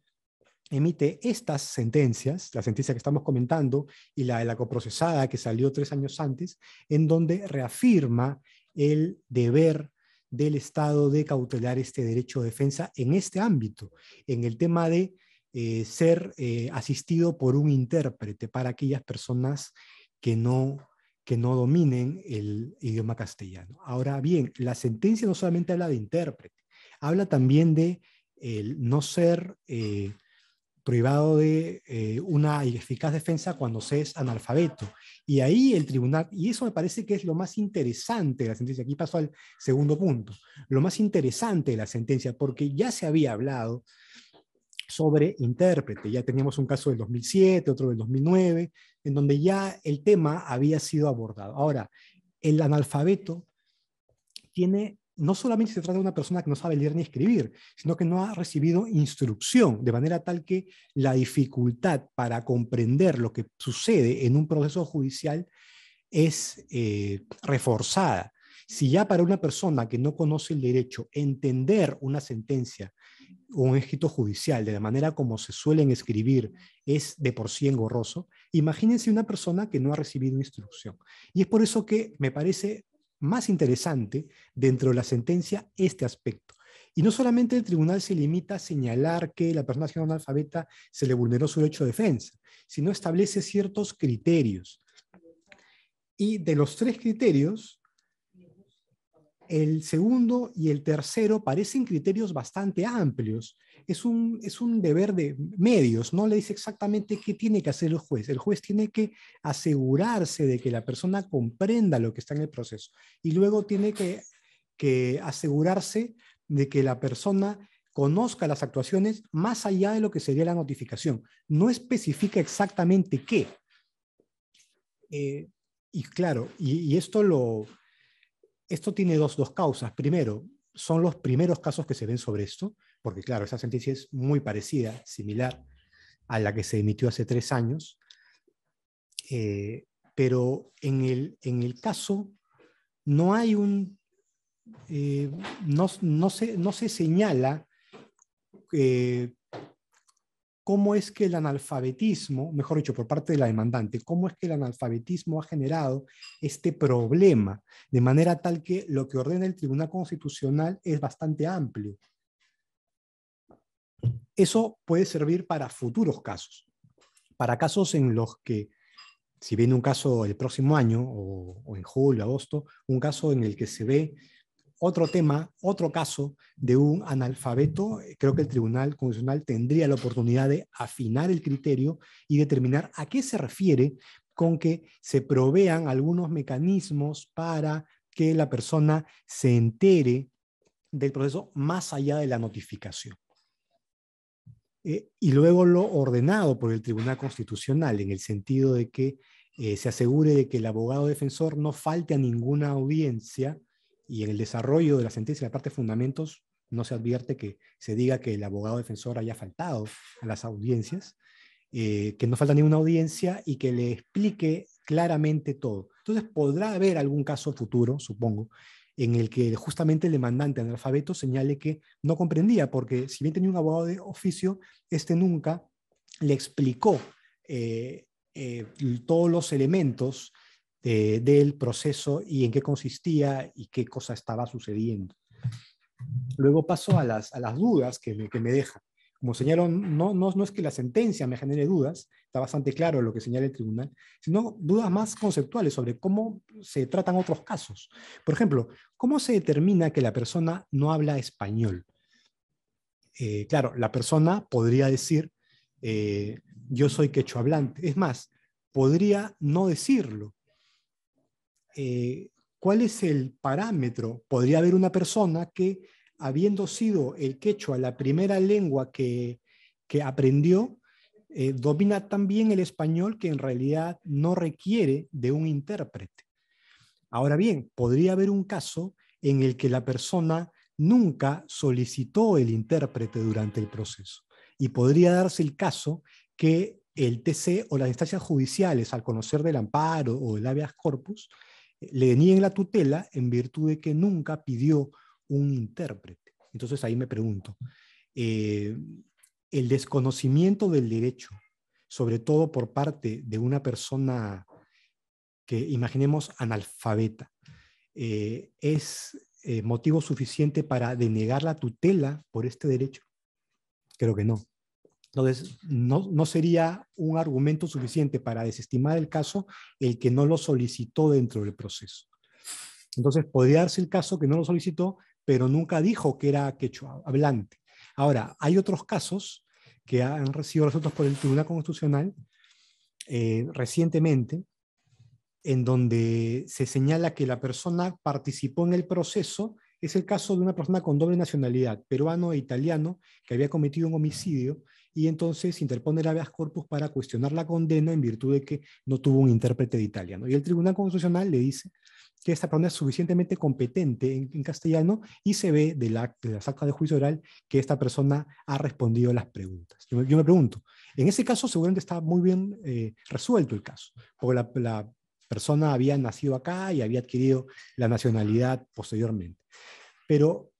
emite estas sentencias, la sentencia que estamos comentando y la de la coprocesada que salió 3 años antes, en donde reafirma el deber del Estado de cautelar este derecho de defensa en este ámbito, en el tema de ser asistido por un intérprete para aquellas personas que no dominen el idioma castellano. Ahora bien, la sentencia no solamente habla de intérprete, habla también de no ser privado de una eficaz defensa cuando se es analfabeto. Y ahí el tribunal, y eso me parece que es lo más interesante de la sentencia, aquí paso al segundo punto, lo más interesante de la sentencia, porque ya se había hablado sobre intérprete, ya teníamos un caso del 2007, otro del 2009, en donde ya el tema había sido abordado. Ahora, el analfabeto no solamente se trata de una persona que no sabe leer ni escribir, sino que no ha recibido instrucción, de manera tal que la dificultad para comprender lo que sucede en un proceso judicial es reforzada. Si ya para una persona que no conoce el derecho, entender una sentencia o un escrito judicial de la manera como se suelen escribir es de por sí engorroso, imagínense una persona que no ha recibido instrucción. Y es por eso que me parece más interesante dentro de la sentencia este aspecto. Y no solamente el tribunal se limita a señalar que la persona siendo analfabeta se le vulneró su derecho de defensa, sino establece ciertos criterios. Y de los 3 criterios, el segundo y el tercero parecen criterios bastante amplios. Es un deber de medios, no le dice exactamente qué tiene que hacer el juez. El juez tiene que asegurarse de que la persona comprenda lo que está en el proceso y luego tiene que asegurarse de que la persona conozca las actuaciones más allá de lo que sería la notificación. No especifica exactamente qué. Y claro, y esto tiene dos causas. Primero, son los primeros casos que se ven sobre esto, porque claro, esa sentencia es muy parecida, similar a la que se emitió hace 3 años, pero en el caso no hay no se señala cómo es que el analfabetismo, mejor dicho, por parte de la demandante, cómo es que el analfabetismo ha generado este problema, de manera tal que lo que ordena el Tribunal Constitucional es bastante amplio. Eso puede servir para futuros casos, para casos en los que, si viene un caso el próximo año, o en julio, agosto, un caso en el que se ve otro tema, otro caso de un analfabeto, creo que el Tribunal Constitucional tendría la oportunidad de afinar el criterio y determinar a qué se refiere con que se provean algunos mecanismos para que la persona se entere del proceso más allá de la notificación. Y luego lo ordenado por el Tribunal Constitucional, en el sentido de que se asegure de que el abogado defensor no falte a ninguna audiencia. Y en el desarrollo de la sentencia de la parte de fundamentos no se advierte que se diga que el abogado defensor haya faltado a las audiencias, que no falta ninguna audiencia y que le explique claramente todo. Entonces podrá haber algún caso futuro, supongo, en el que justamente el demandante analfabeto señale que no comprendía, porque si bien tenía un abogado de oficio, este nunca le explicó todos los elementos del proceso y en qué consistía y qué cosa estaba sucediendo. Luego paso a las dudas que me deja. Como señalo, no es que la sentencia me genere dudas, está bastante claro lo que señala el tribunal, sino dudas más conceptuales sobre cómo se tratan otros casos. Por ejemplo, ¿cómo se determina que la persona no habla español? Claro, la persona podría decir, yo soy quechua hablante. Es más, podría no decirlo. ¿Cuál es el parámetro? Podría haber una persona que, habiendo sido el quechua la primera lengua que aprendió, domina tan bien el español que en realidad no requiere de un intérprete. Ahora bien, podría haber un caso en el que la persona nunca solicitó el intérprete durante el proceso. Y podría darse el caso que el TC o las instancias judiciales, al conocer del amparo o el habeas corpus, le nieguen la tutela en virtud de que nunca pidió un intérprete. Entonces ahí me pregunto, el desconocimiento del derecho, sobre todo por parte de una que imaginemos analfabeta, ¿es motivo suficiente para denegar la tutela por este derecho? Creo que no. Entonces, no sería un argumento suficiente para desestimar el caso el que no lo solicitó dentro del proceso. Entonces, podría darse el caso que no lo solicitó, pero nunca dijo que era quechua hablante. Ahora, hay otros casos que han sido resueltos por el Tribunal Constitucional recientemente, en donde se señala que la persona participó en el proceso. Es el caso de una persona con doble nacionalidad, peruano e italiano, que había cometido un homicidio y entonces interpone el habeas corpus para cuestionar la condena en virtud de que no tuvo un intérprete de italiano. Y el Tribunal Constitucional le dice que esta persona es suficientemente competente en castellano y se ve de las actas de juicio oral que esta persona ha respondido a las preguntas. Yo me pregunto, en ese caso seguramente está muy bien resuelto el caso, porque la persona había nacido acá y había adquirido la nacionalidad posteriormente. Pero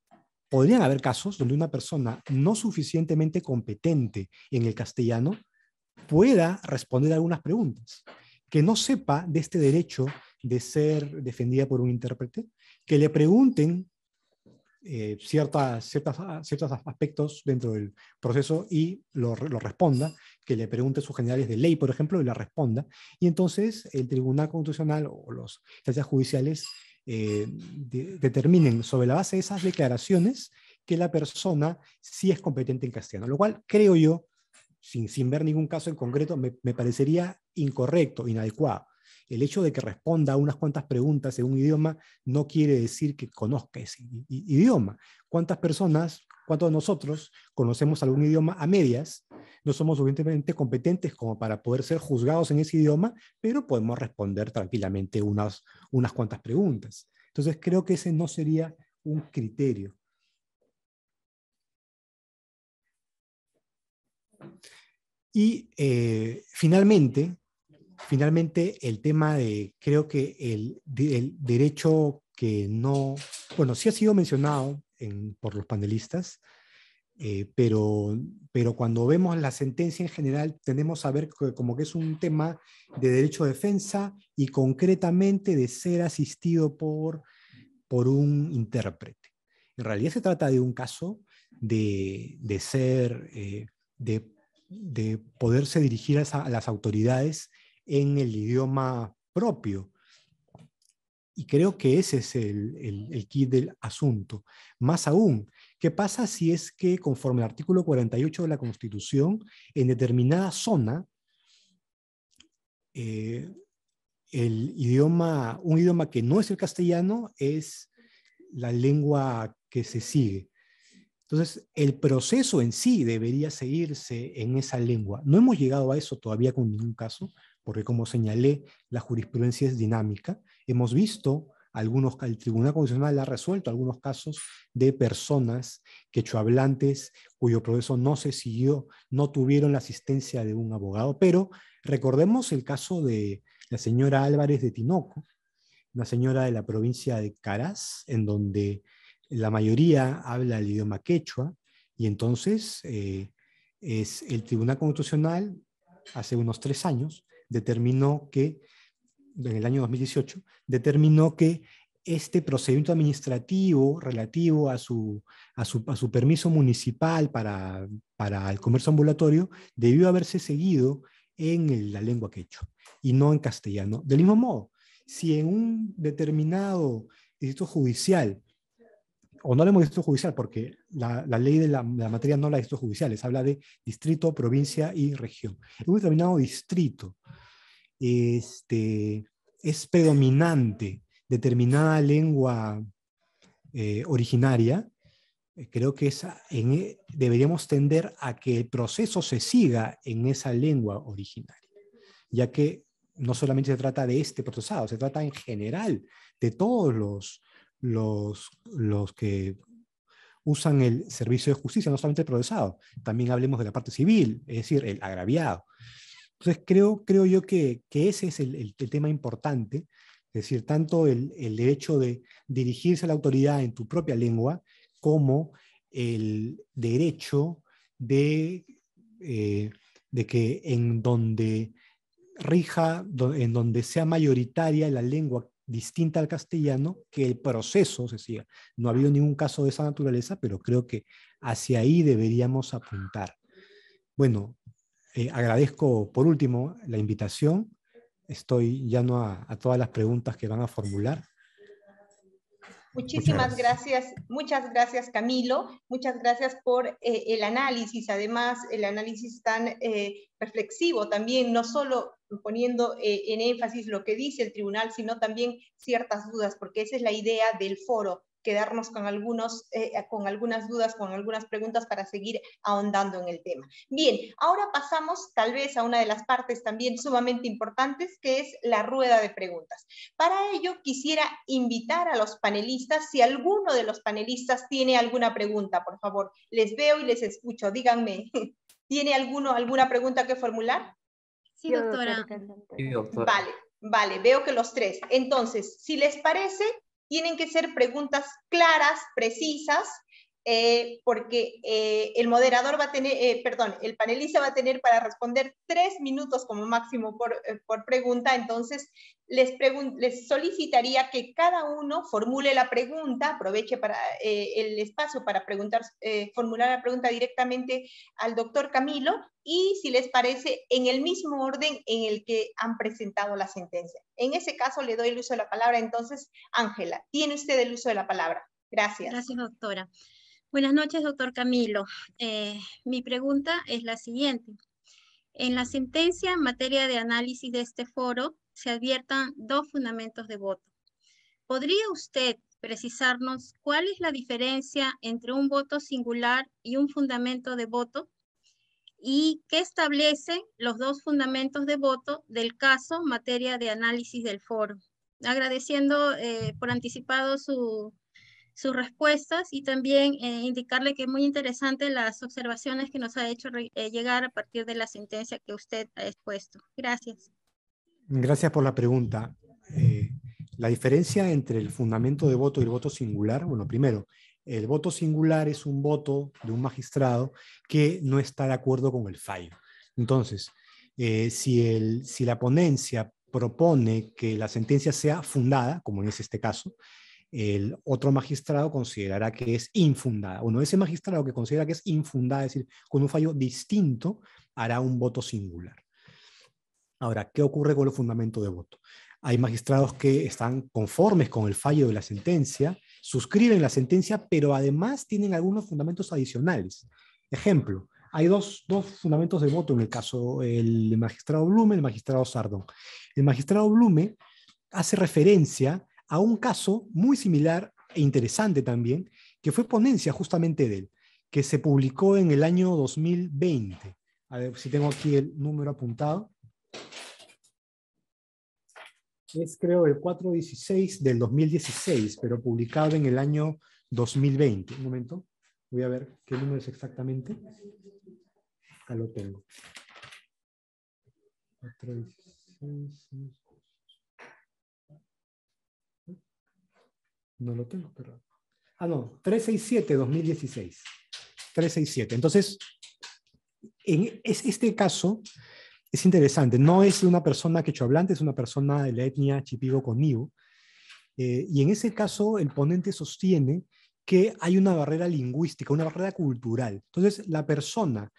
podrían haber casos donde una persona no suficientemente competente en el castellano pueda responder algunas preguntas, que no sepa de este derecho de ser defendida por un intérprete, que le pregunten ciertos aspectos dentro del proceso y lo responda, que le pregunte sus generales de ley, por ejemplo, y la responda, y entonces el Tribunal Constitucional o las instancias judiciales determinen sobre la base de esas declaraciones que la persona sí es competente en castellano, lo cual creo yo, sin ver ningún caso en concreto, me parecería incorrecto, inadecuado. El hecho de que responda a unas cuantas preguntas en un idioma no quiere decir que conozca ese idioma. ¿Cuántas personas, cuántos de nosotros conocemos algún idioma a medias? No somos suficientemente competentes como para poder ser juzgados en ese idioma, pero podemos responder tranquilamente unas cuantas preguntas. Entonces creo que ese no sería un criterio. Y finalmente el tema de, creo que el derecho que no, bueno, sí ha sido mencionado por los panelistas, pero cuando vemos la sentencia en general tenemos a ver como que es un tema de derecho de defensa y concretamente de ser asistido por un intérprete. En realidad se trata de un caso de poderse dirigir a las autoridades en el idioma propio. Y creo que ese es el kit del asunto. Más aún, ¿qué pasa si es que conforme al artículo 48 de la Constitución, en determinada zona, un idioma que no es el castellano es la lengua que se sigue? Entonces, el proceso en sí debería seguirse en esa lengua. No hemos llegado a eso todavía con ningún caso, porque como señalé, la jurisprudencia es dinámica. Hemos visto el Tribunal Constitucional ha resuelto algunos casos de personas quechohablantes cuyo proceso no se siguió, no tuvieron la asistencia de un abogado, pero recordemos el caso de la señora Álvarez de Tinoco, una señora de la provincia de Caraz, en donde la mayoría habla el idioma quechua, y entonces el Tribunal Constitucional, hace unos 3 años, determinó que en el año 2018, determinó que este procedimiento administrativo relativo a su permiso municipal para el comercio ambulatorio debió haberse seguido en la lengua quechua y no en castellano. Del mismo modo, si en un determinado distrito judicial, o no hablemos de distrito judicial porque la ley de la materia no habla de distritos judiciales, habla de distrito, provincia y región. En un determinado distrito es predominante determinada lengua originaria, creo que deberíamos tender a que el proceso se siga en esa lengua originaria, ya que no solamente se trata de este procesado, se trata en general de todos los que usan el servicio de justicia, no solamente el procesado, también hablemos de la parte civil, es decir, el agraviado. Entonces creo yo que ese es el tema importante, es decir, tanto el derecho de dirigirse a la autoridad en tu propia lengua, como el derecho de que en donde en donde sea mayoritaria la lengua distinta al castellano, que el proceso se siga. No ha habido ningún caso de esa naturaleza, pero creo que hacia ahí deberíamos apuntar. Bueno, agradezco por último la invitación. Estoy llano a todas las preguntas que van a formular. Muchísimas gracias. Muchas gracias, Camilo. Muchas gracias por el análisis. Además, el análisis tan reflexivo también, no solo poniendo en énfasis lo que dice el tribunal, sino también ciertas dudas, porque esa es la idea del foro, quedarnos con algunas dudas, con algunas preguntas para seguir ahondando en el tema. Bien, ahora pasamos tal vez a una de las partes también sumamente importantes, que es la rueda de preguntas. Para ello, quisiera invitar a los panelistas, si alguno de los panelistas tiene alguna pregunta, por favor, les veo y les escucho, díganme, ¿tiene alguna pregunta que formular? Sí, doctora. Sí, doctora. Vale, veo que los tres. Entonces, si les parece, tienen que ser preguntas claras, precisas, porque el moderador va a tener, el panelista va a tener para responder 3 minutos como máximo por pregunta. Entonces, les solicitaría que cada uno formule la pregunta, aproveche para el espacio para formular la pregunta directamente al doctor Camilo, y si les parece, en el mismo orden en el que han presentado la sentencia. En ese caso, le doy el uso de la palabra. Entonces, Ángela, tiene usted el uso de la palabra. Gracias. Gracias, doctora. Buenas noches, doctor Camilo. Mi pregunta es la siguiente. En la sentencia en materia de análisis de este foro se adviertan 2 fundamentos de voto. ¿Podría usted precisarnos cuál es la diferencia entre un voto singular y un fundamento de voto? ¿Y qué establecen los 2 fundamentos de voto del caso en materia de análisis del foro? Agradeciendo por anticipado sus respuestas, y también indicarle que es muy interesante las observaciones que nos ha hecho llegar a partir de la sentencia que usted ha expuesto. Gracias. Gracias por la pregunta. La diferencia entre el fundamento de voto y el voto singular, bueno, primero, el voto singular es un voto de un magistrado que no está de acuerdo con el fallo. Entonces, si la ponencia propone que la sentencia sea fundada, como es este caso, el otro magistrado considerará que es infundada. Bueno, ese magistrado que considera que es infundada, es decir, con un fallo distinto, hará un voto singular. Ahora, ¿qué ocurre con el fundamento de voto? Hay magistrados que están conformes con el fallo de la sentencia, suscriben la sentencia, pero además tienen algunos fundamentos adicionales. Ejemplo, hay dos fundamentos de voto en el caso, el magistrado Blume y el magistrado Sardón. El magistrado Blume hace referencia a un caso muy similar e interesante también, que fue ponencia justamente de él, que se publicó en el año 2020. A ver si tengo aquí el número apuntado. Es, creo, el 416 del 2016, pero publicado en el año 2020. Un momento, voy a ver qué número es exactamente. Acá lo tengo. 416. No lo tengo, pero... Ah, no, 367, 2016. 367. Entonces, en este caso, es interesante. No es una persona quechohablante, es una persona de la etnia Shipibo-Conibo. Y en ese caso, el ponente sostiene que hay una barrera lingüística, una barrera cultural. Entonces, la persona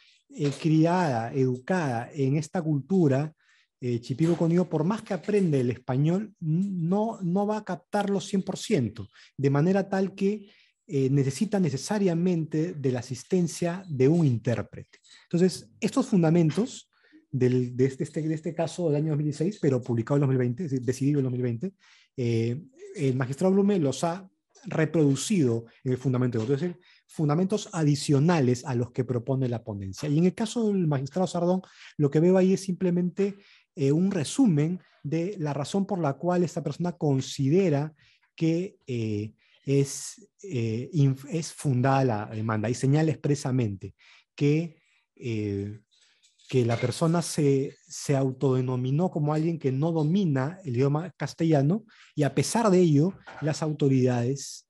criada, educada en esta cultura Shipibo-Conibo, por más que aprende el español, no va a captarlo 100%, de manera tal que necesita necesariamente de la asistencia de un intérprete. Entonces, estos fundamentos de este caso del año 2016, pero publicado en 2020, es decir, decidido en 2020, el magistrado Blume los ha reproducido en el fundamento de otro, es decir, fundamentos adicionales a los que propone la ponencia. Y en el caso del magistrado Sardón, lo que veo ahí es simplemente un resumen de la razón por la cual esta persona considera que es fundada la demanda, y señala expresamente que la persona se autodenominó como alguien que no domina el idioma castellano, y a pesar de ello, las autoridades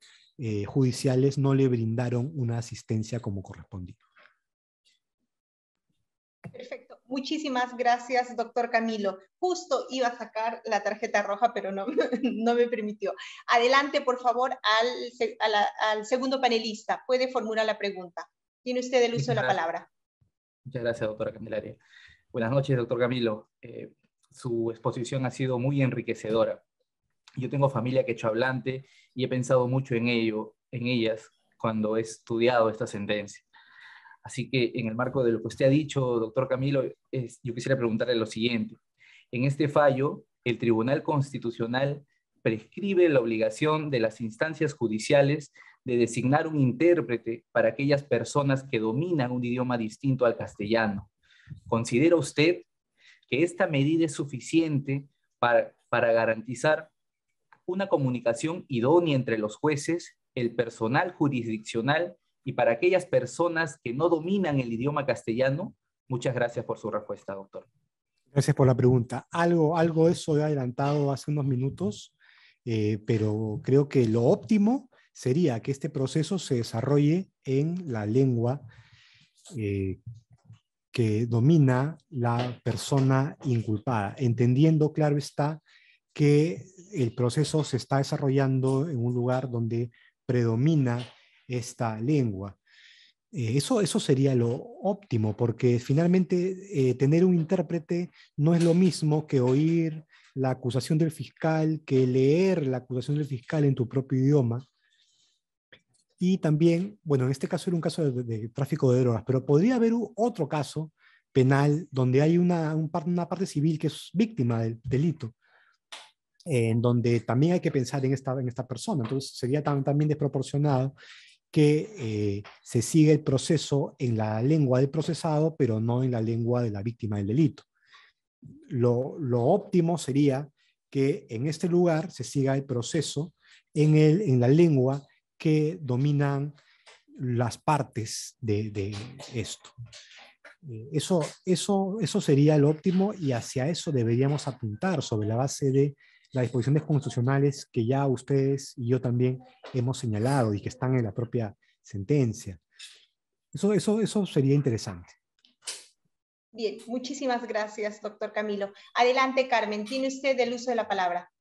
judiciales no le brindaron una asistencia como correspondía. Perfecto. Muchísimas gracias, doctor Camilo. Justo iba a sacar la tarjeta roja, pero no, no me permitió. Adelante, por favor, al segundo panelista. Puede formular la pregunta. Tiene usted el uso de la palabra. Muchas gracias, doctora Candelaria. Buenas noches, doctor Camilo. Su exposición ha sido muy enriquecedora. Yo tengo familia quechohablante y he pensado mucho en ellas, cuando he estudiado esta sentencia. Así que en el marco de lo que usted ha dicho, doctor Camilo, yo quisiera preguntarle lo siguiente. En este fallo, el Tribunal Constitucional prescribe la obligación de las instancias judiciales de designar un intérprete para aquellas personas que dominan un idioma distinto al castellano. ¿Considera usted que esta medida es suficiente para garantizar una comunicación idónea entre los jueces, el personal jurisdiccional y para aquellas personas que no dominan el idioma castellano? Muchas gracias por su respuesta, doctor. Gracias por la pregunta. Algo de eso he adelantado hace unos minutos, pero creo que lo óptimo sería que este proceso se desarrolle en la lengua que domina la persona inculpada, entendiendo, claro está, que el proceso se está desarrollando en un lugar donde predomina esta lengua. Eso sería lo óptimo, porque finalmente tener un intérprete no es lo mismo que oír la acusación del fiscal, que leer la acusación del fiscal en tu propio idioma. Y también, bueno, en este caso era un caso de tráfico de drogas, pero podría haber otro caso penal donde hay una parte civil que es víctima del delito, en donde también hay que pensar en esta persona. Entonces sería también desproporcionado que se siga el proceso en la lengua del procesado, pero no en la lengua de la víctima del delito. Lo óptimo sería que en este lugar se siga el proceso en la lengua que dominan las partes de esto. Eso sería lo óptimo, y hacia eso deberíamos apuntar sobre la base de las disposiciones constitucionales que ya ustedes y yo también hemos señalado y que están en la propia sentencia. Eso sería interesante. Bien, muchísimas gracias, doctor Camilo. Adelante, Carmen, tiene usted el uso de la palabra.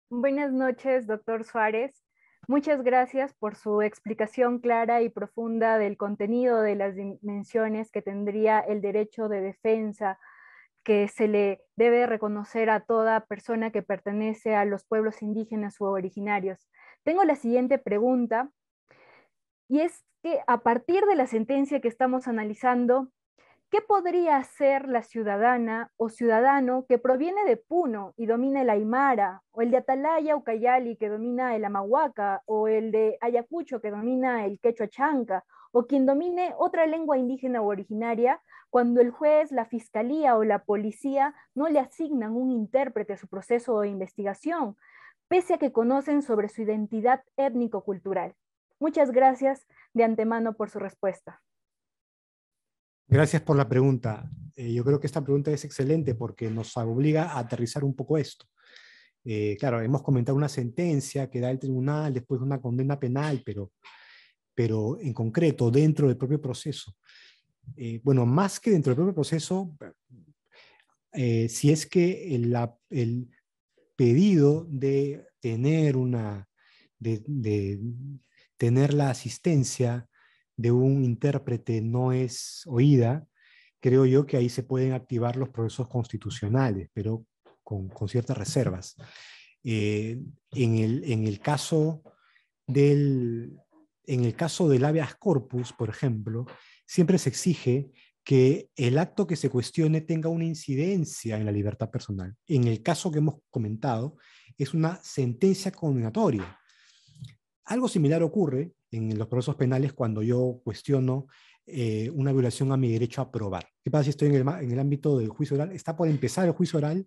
Buenas noches, doctor Suárez. Muchas gracias por su explicación clara y profunda del contenido de las dimensiones que tendría el derecho de defensa que se le debe reconocer a toda persona que pertenece a los pueblos indígenas u originarios. Tengo la siguiente pregunta, y es que a partir de la sentencia que estamos analizando, ¿qué podría hacer la ciudadana o ciudadano que proviene de Puno y domina el Aymara, o el de Atalaya Ucayali que domina el Amahuaca, o el de Ayacucho que domina el Quechua Chanca, o quien domine otra lengua indígena u originaria, cuando el juez, la fiscalía o la policía no le asignan un intérprete a su proceso de investigación, pese a que conocen sobre su identidad étnico-cultural? Muchas gracias de antemano por su respuesta. Gracias por la pregunta. Yo creo que esta pregunta es excelente porque nos obliga a aterrizar un poco esto. Claro, hemos comentado una sentencia que da el tribunal después de una condena penal, pero en concreto, dentro del propio proceso, bueno, más que dentro del propio proceso, si es que el pedido de tener de tener la asistencia de un intérprete no es oída, creo yo que ahí se pueden activar los procesos constitucionales, pero con ciertas reservas. En el caso del habeas corpus, por ejemplo, siempre se exige que el acto que se cuestione tenga una incidencia en la libertad personal. En el caso que hemos comentado, es una sentencia condenatoria. Algo similar ocurre en los procesos penales cuando yo cuestiono una violación a mi derecho a probar. ¿Qué pasa si estoy en el ámbito del juicio oral? Está por empezar el juicio oral,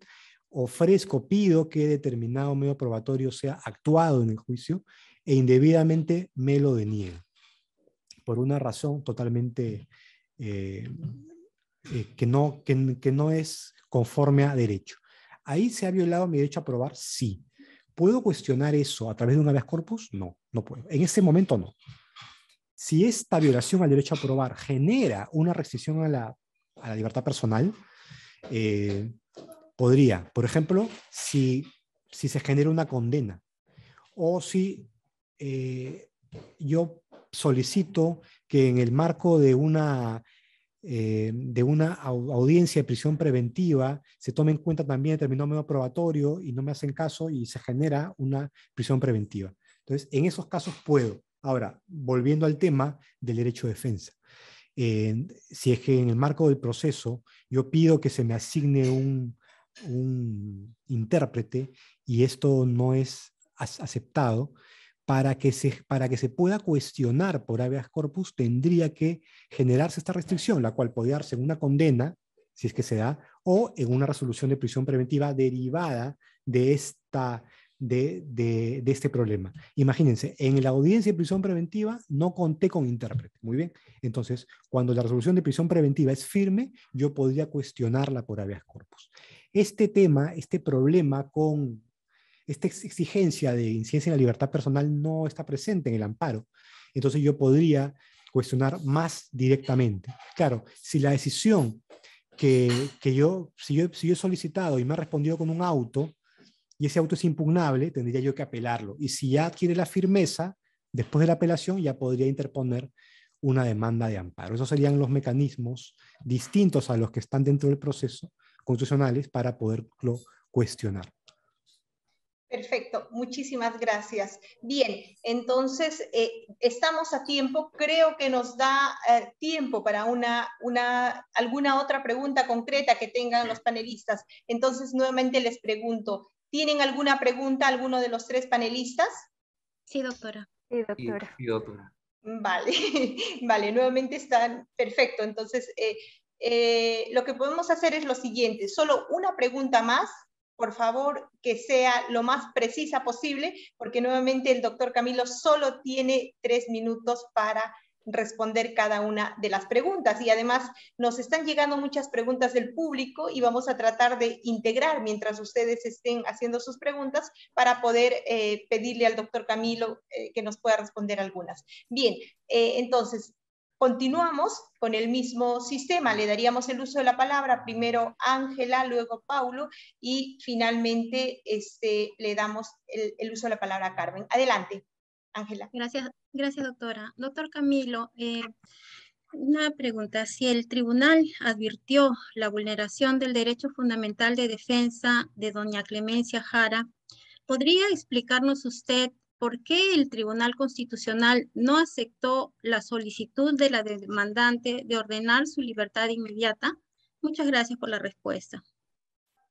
pido que determinado medio probatorio sea actuado en el juicio e indebidamente me lo deniega por una razón totalmente que no es conforme a derecho. ¿Ahí se ha violado mi derecho a probar? Sí. ¿Puedo cuestionar eso a través de un habeas corpus? No, no puedo. En ese momento no. Si esta violación al derecho a probar genera una restricción a la libertad personal, podría, por ejemplo, si se genera una condena o si yo solicito que en el marco de una audiencia de prisión preventiva se tome en cuenta también determinado medio probatorio y no me hacen caso y se genera una prisión preventiva. Entonces, en esos casos puedo. Ahora, volviendo al tema del derecho de defensa. Si es que en el marco del proceso yo pido que se me asigne un intérprete y esto no es aceptado, para que se pueda cuestionar por habeas corpus tendría que generarse esta restricción, la cual podría darse en una condena, si es que se da, o en una resolución de prisión preventiva derivada de este problema. Imagínense, en la audiencia de prisión preventiva no conté con intérprete. Muy bien. Entonces, cuando la resolución de prisión preventiva es firme, yo podría cuestionarla por habeas corpus. Este problema con esta exigencia de incidencia en la libertad personal no está presente en el amparo. Entonces yo podría cuestionar más directamente. Claro, si la decisión si yo he solicitado y me ha respondido con un auto, y ese auto es impugnable, tendría yo que apelarlo. Y si ya adquiere la firmeza, después de la apelación, ya podría interponer una demanda de amparo. Esos serían los mecanismos distintos a los que están dentro del proceso constitucionales para poderlo cuestionar. Perfecto, muchísimas gracias. Bien, entonces estamos a tiempo, creo que nos da tiempo para alguna otra pregunta concreta que tengan los panelistas. Entonces, nuevamente les pregunto, ¿tienen alguna pregunta alguno de los tres panelistas? Sí, doctora. Sí, doctora. Sí, doctora. Vale, vale, nuevamente están, perfecto. Entonces, lo que podemos hacer es lo siguiente, solo una pregunta más, por favor, que sea lo más precisa posible, porque nuevamente el doctor Camilo solo tiene 3 minutos para responder cada una de las preguntas. Y además nos están llegando muchas preguntas del público y vamos a tratar de integrar mientras ustedes estén haciendo sus preguntas para poder pedirle al doctor Camilo que nos pueda responder algunas. Bien, entonces, continuamos con el mismo sistema, le daríamos el uso de la palabra, primero Ángela, luego Paulo, y finalmente le damos el uso de la palabra a Carmen. Adelante, Ángela. Gracias, doctora. Doctor Camilo, una pregunta. Si el tribunal advirtió la vulneración del derecho fundamental de defensa de doña Clemencia Jara, ¿podría explicarnos usted por qué el Tribunal Constitucional no aceptó la solicitud de la demandante de ordenar su libertad inmediata? Muchas gracias por la respuesta.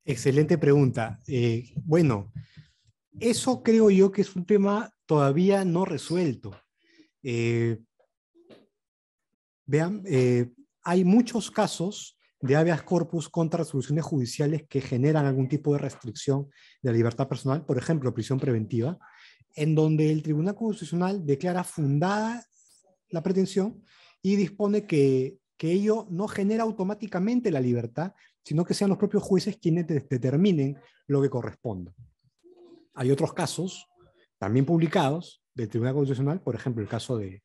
Excelente pregunta. Bueno, eso creo yo que es un tema todavía no resuelto. Vean, hay muchos casos de habeas corpus contra resoluciones judiciales que generan algún tipo de restricción de la libertad personal, por ejemplo, prisión preventiva, en donde el Tribunal Constitucional declara fundada la pretensión y dispone que ello no genera automáticamente la libertad, sino que sean los propios jueces quienes determinen lo que corresponda. Hay otros casos, también publicados, del Tribunal Constitucional, por ejemplo, el caso de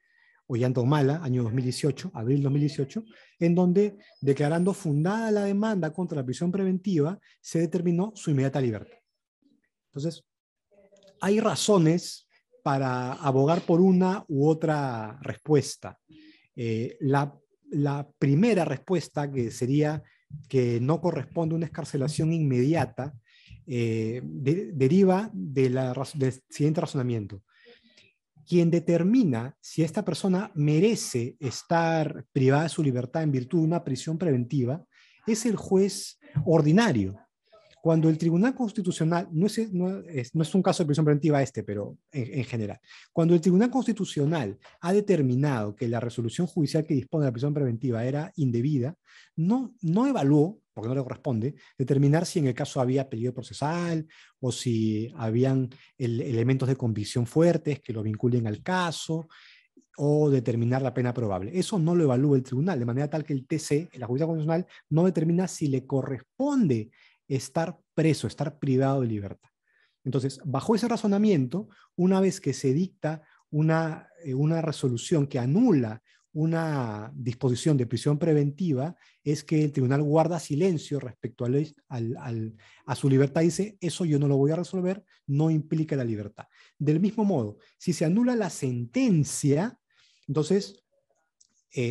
Ollantumala, año 2018, abril 2018, en donde, declarando fundada la demanda contra la prisión preventiva, se determinó su inmediata libertad. Entonces, hay razones para abogar por una u otra respuesta. La primera respuesta, que sería que no corresponde una excarcelación inmediata, deriva del siguiente razonamiento. Quien determina si esta persona merece estar privada de su libertad en virtud de una prisión preventiva es el juez ordinario. Cuando el Tribunal Constitucional, no es un caso de prisión preventiva pero en general, cuando el Tribunal Constitucional ha determinado que la resolución judicial que dispone de la prisión preventiva era indebida, no evaluó, porque no le corresponde, determinar si en el caso había peligro procesal o si habían elementos de convicción fuertes que lo vinculen al caso, o determinar la pena probable. Eso no lo evalúa el tribunal, de manera tal que el TC, la Justicia Constitucional, no determina si le corresponde estar preso, estar privado de libertad. Entonces, bajo ese razonamiento, una vez que se dicta una resolución que anula una disposición de prisión preventiva, es que el tribunal guarda silencio respecto a su libertad y dice, eso yo no lo voy a resolver, no implica la libertad. Del mismo modo, si se anula la sentencia, entonces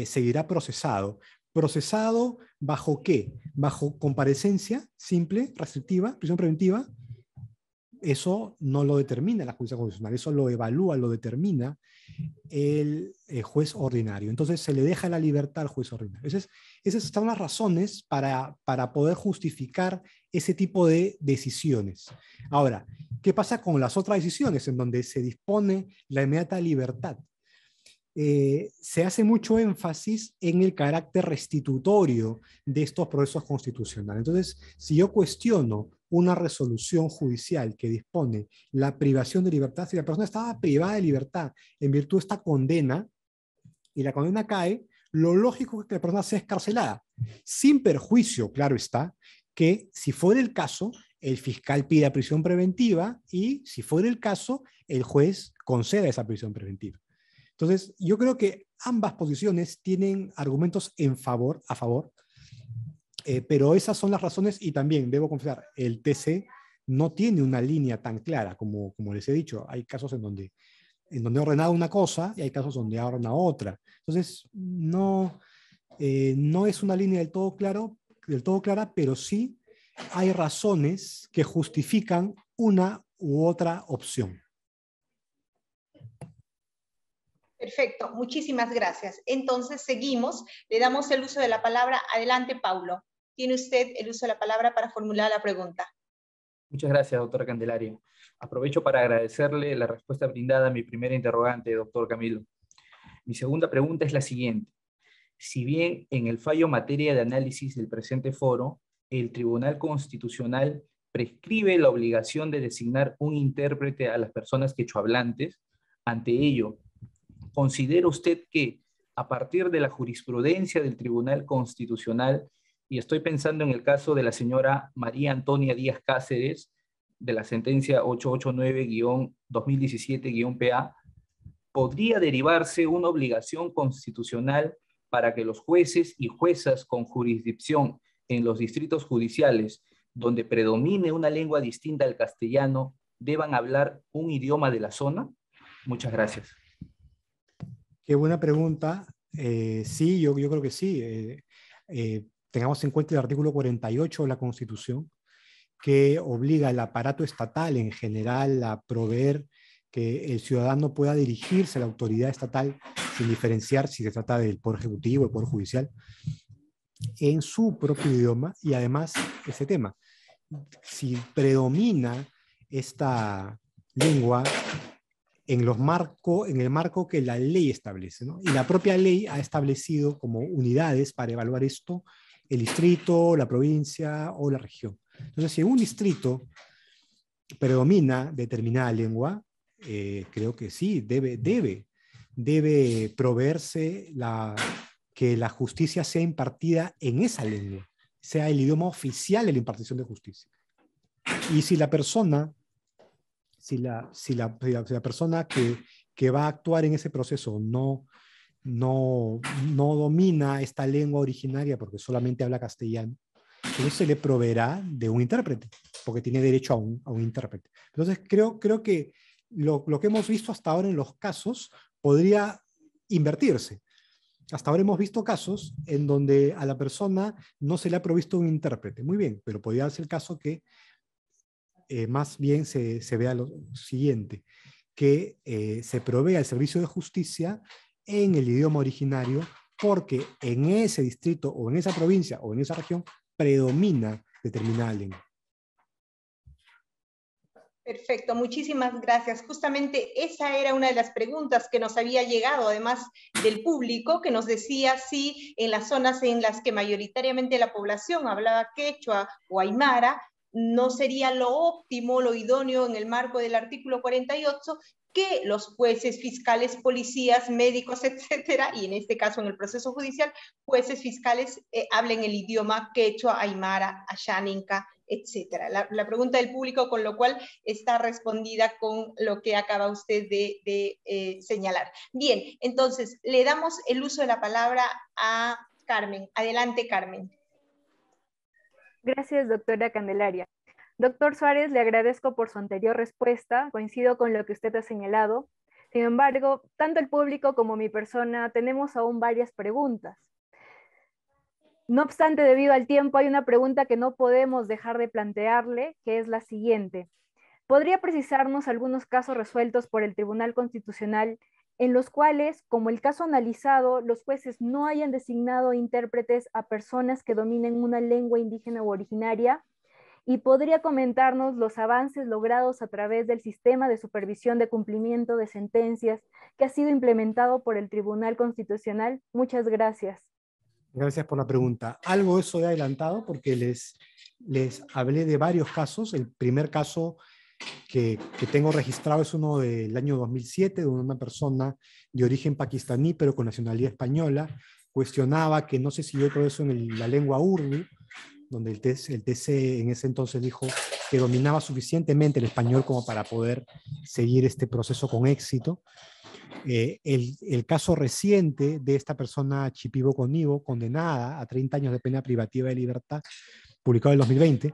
seguirá procesado. ¿Procesado bajo qué? Bajo comparecencia simple, restrictiva, prisión preventiva. Eso no lo determina la Justicia Constitucional, eso lo evalúa, lo determina el juez ordinario. Entonces se le deja la libertad al juez ordinario. Esas son las razones para poder justificar ese tipo de decisiones. Ahora, ¿qué pasa con las otras decisiones en donde se dispone la inmediata libertad? Se hace mucho énfasis en el carácter restitutorio de estos procesos constitucionales. Entonces, si yo cuestiono una resolución judicial que dispone la privación de libertad, si la persona estaba privada de libertad en virtud de esta condena y la condena cae, lo lógico es que la persona sea excarcelada, sin perjuicio, claro está, que si fuera el caso, el fiscal pida prisión preventiva y si fuera el caso, el juez conceda esa prisión preventiva. Entonces, yo creo que ambas posiciones tienen argumentos a favor, pero esas son las razones y también, debo confesar, el TC no tiene una línea tan clara como les he dicho. Hay casos en donde ha ordenado una cosa y hay casos donde ha ordenado otra. Entonces, no es una línea del todo clara, pero sí hay razones que justifican una u otra opción. Perfecto, muchísimas gracias. Entonces seguimos, le damos el uso de la palabra. Adelante, Paulo. Tiene usted el uso de la palabra para formular la pregunta. Muchas gracias, doctora Candelaria. Aprovecho para agradecerle la respuesta brindada a mi primera interrogante, doctor Camilo. Mi segunda pregunta es la siguiente. Si bien en el fallo materia de análisis del presente foro, el Tribunal Constitucional prescribe la obligación de designar un intérprete a las personas quechohablantes, ante ello, ¿considera usted que a partir de la jurisprudencia del Tribunal Constitucional, y estoy pensando en el caso de la señora María Antonia Díaz Cáceres, de la sentencia 889-2017-PA, podría derivarse una obligación constitucional para que los jueces y juezas con jurisdicción en los distritos judiciales, donde predomine una lengua distinta al castellano, deban hablar un idioma de la zona? Muchas gracias. Qué buena pregunta. Sí, yo creo que sí. Tengamos en cuenta el artículo 48 de la Constitución, que obliga al aparato estatal en general a proveer que el ciudadano pueda dirigirse a la autoridad estatal sin diferenciar si se trata del Poder Ejecutivo o el Poder Judicial, en su propio idioma. Y además, ese tema, si predomina esta lengua en el marco que la ley establece, ¿no? Y la propia ley ha establecido como unidades para evaluar esto el distrito, la provincia o la región. Entonces, si en un distrito predomina determinada lengua, creo que sí, debe proveerse que la justicia sea impartida en esa lengua, sea el idioma oficial de la impartición de justicia. Y si la persona que va a actuar en ese proceso no no domina esta lengua originaria porque solamente habla castellano, entonces se le proveerá de un intérprete, porque tiene derecho a un intérprete. Entonces creo que lo que hemos visto hasta ahora en los casos podría invertirse. Hasta ahora hemos visto casos en donde a la persona no se le ha provisto un intérprete. Muy bien, pero podría ser el caso que más bien se vea lo siguiente, que se provea el servicio de justicia en el idioma originario porque en ese distrito o en esa provincia o en esa región predomina determinada lengua. Perfecto, muchísimas gracias. Justamente esa era una de las preguntas que nos había llegado, además del público, que nos decía si en las zonas en las que mayoritariamente la población hablaba quechua o aymara, no sería lo óptimo, lo idóneo en el marco del artículo 48, que los jueces, fiscales, policías, médicos, etcétera, y en este caso en el proceso judicial, jueces, fiscales hablen el idioma quechua, aymara, ashaninka, etcétera. La pregunta del público, con lo cual está respondida con lo que acaba usted de señalar. Bien, entonces le damos el uso de la palabra a Carmen. Adelante, Carmen. Gracias, doctora Candelaria. Doctor Suárez, le agradezco por su anterior respuesta, coincido con lo que usted ha señalado. Sin embargo, tanto el público como mi persona tenemos aún varias preguntas. No obstante, debido al tiempo, hay una pregunta que no podemos dejar de plantearle, que es la siguiente. ¿Podría precisarnos algunos casos resueltos por el Tribunal Constitucional en los cuales, como el caso analizado, los jueces no hayan designado intérpretes a personas que dominen una lengua indígena u originaria? ¿Y podría comentarnos los avances logrados a través del sistema de supervisión de cumplimiento de sentencias que ha sido implementado por el Tribunal Constitucional? Muchas gracias. Gracias por la pregunta. Algo eso he adelantado porque les hablé de varios casos. El primer caso que tengo registrado es uno del año 2007, de una persona de origen pakistaní, pero con nacionalidad española. Cuestionaba que no se siguió todo eso en la lengua urdu, donde el TC en ese entonces dijo que dominaba suficientemente el español como para poder seguir este proceso con éxito. El caso reciente de esta persona Chipibo Conibo, condenada a 30 años de pena privativa de libertad, publicado en 2020,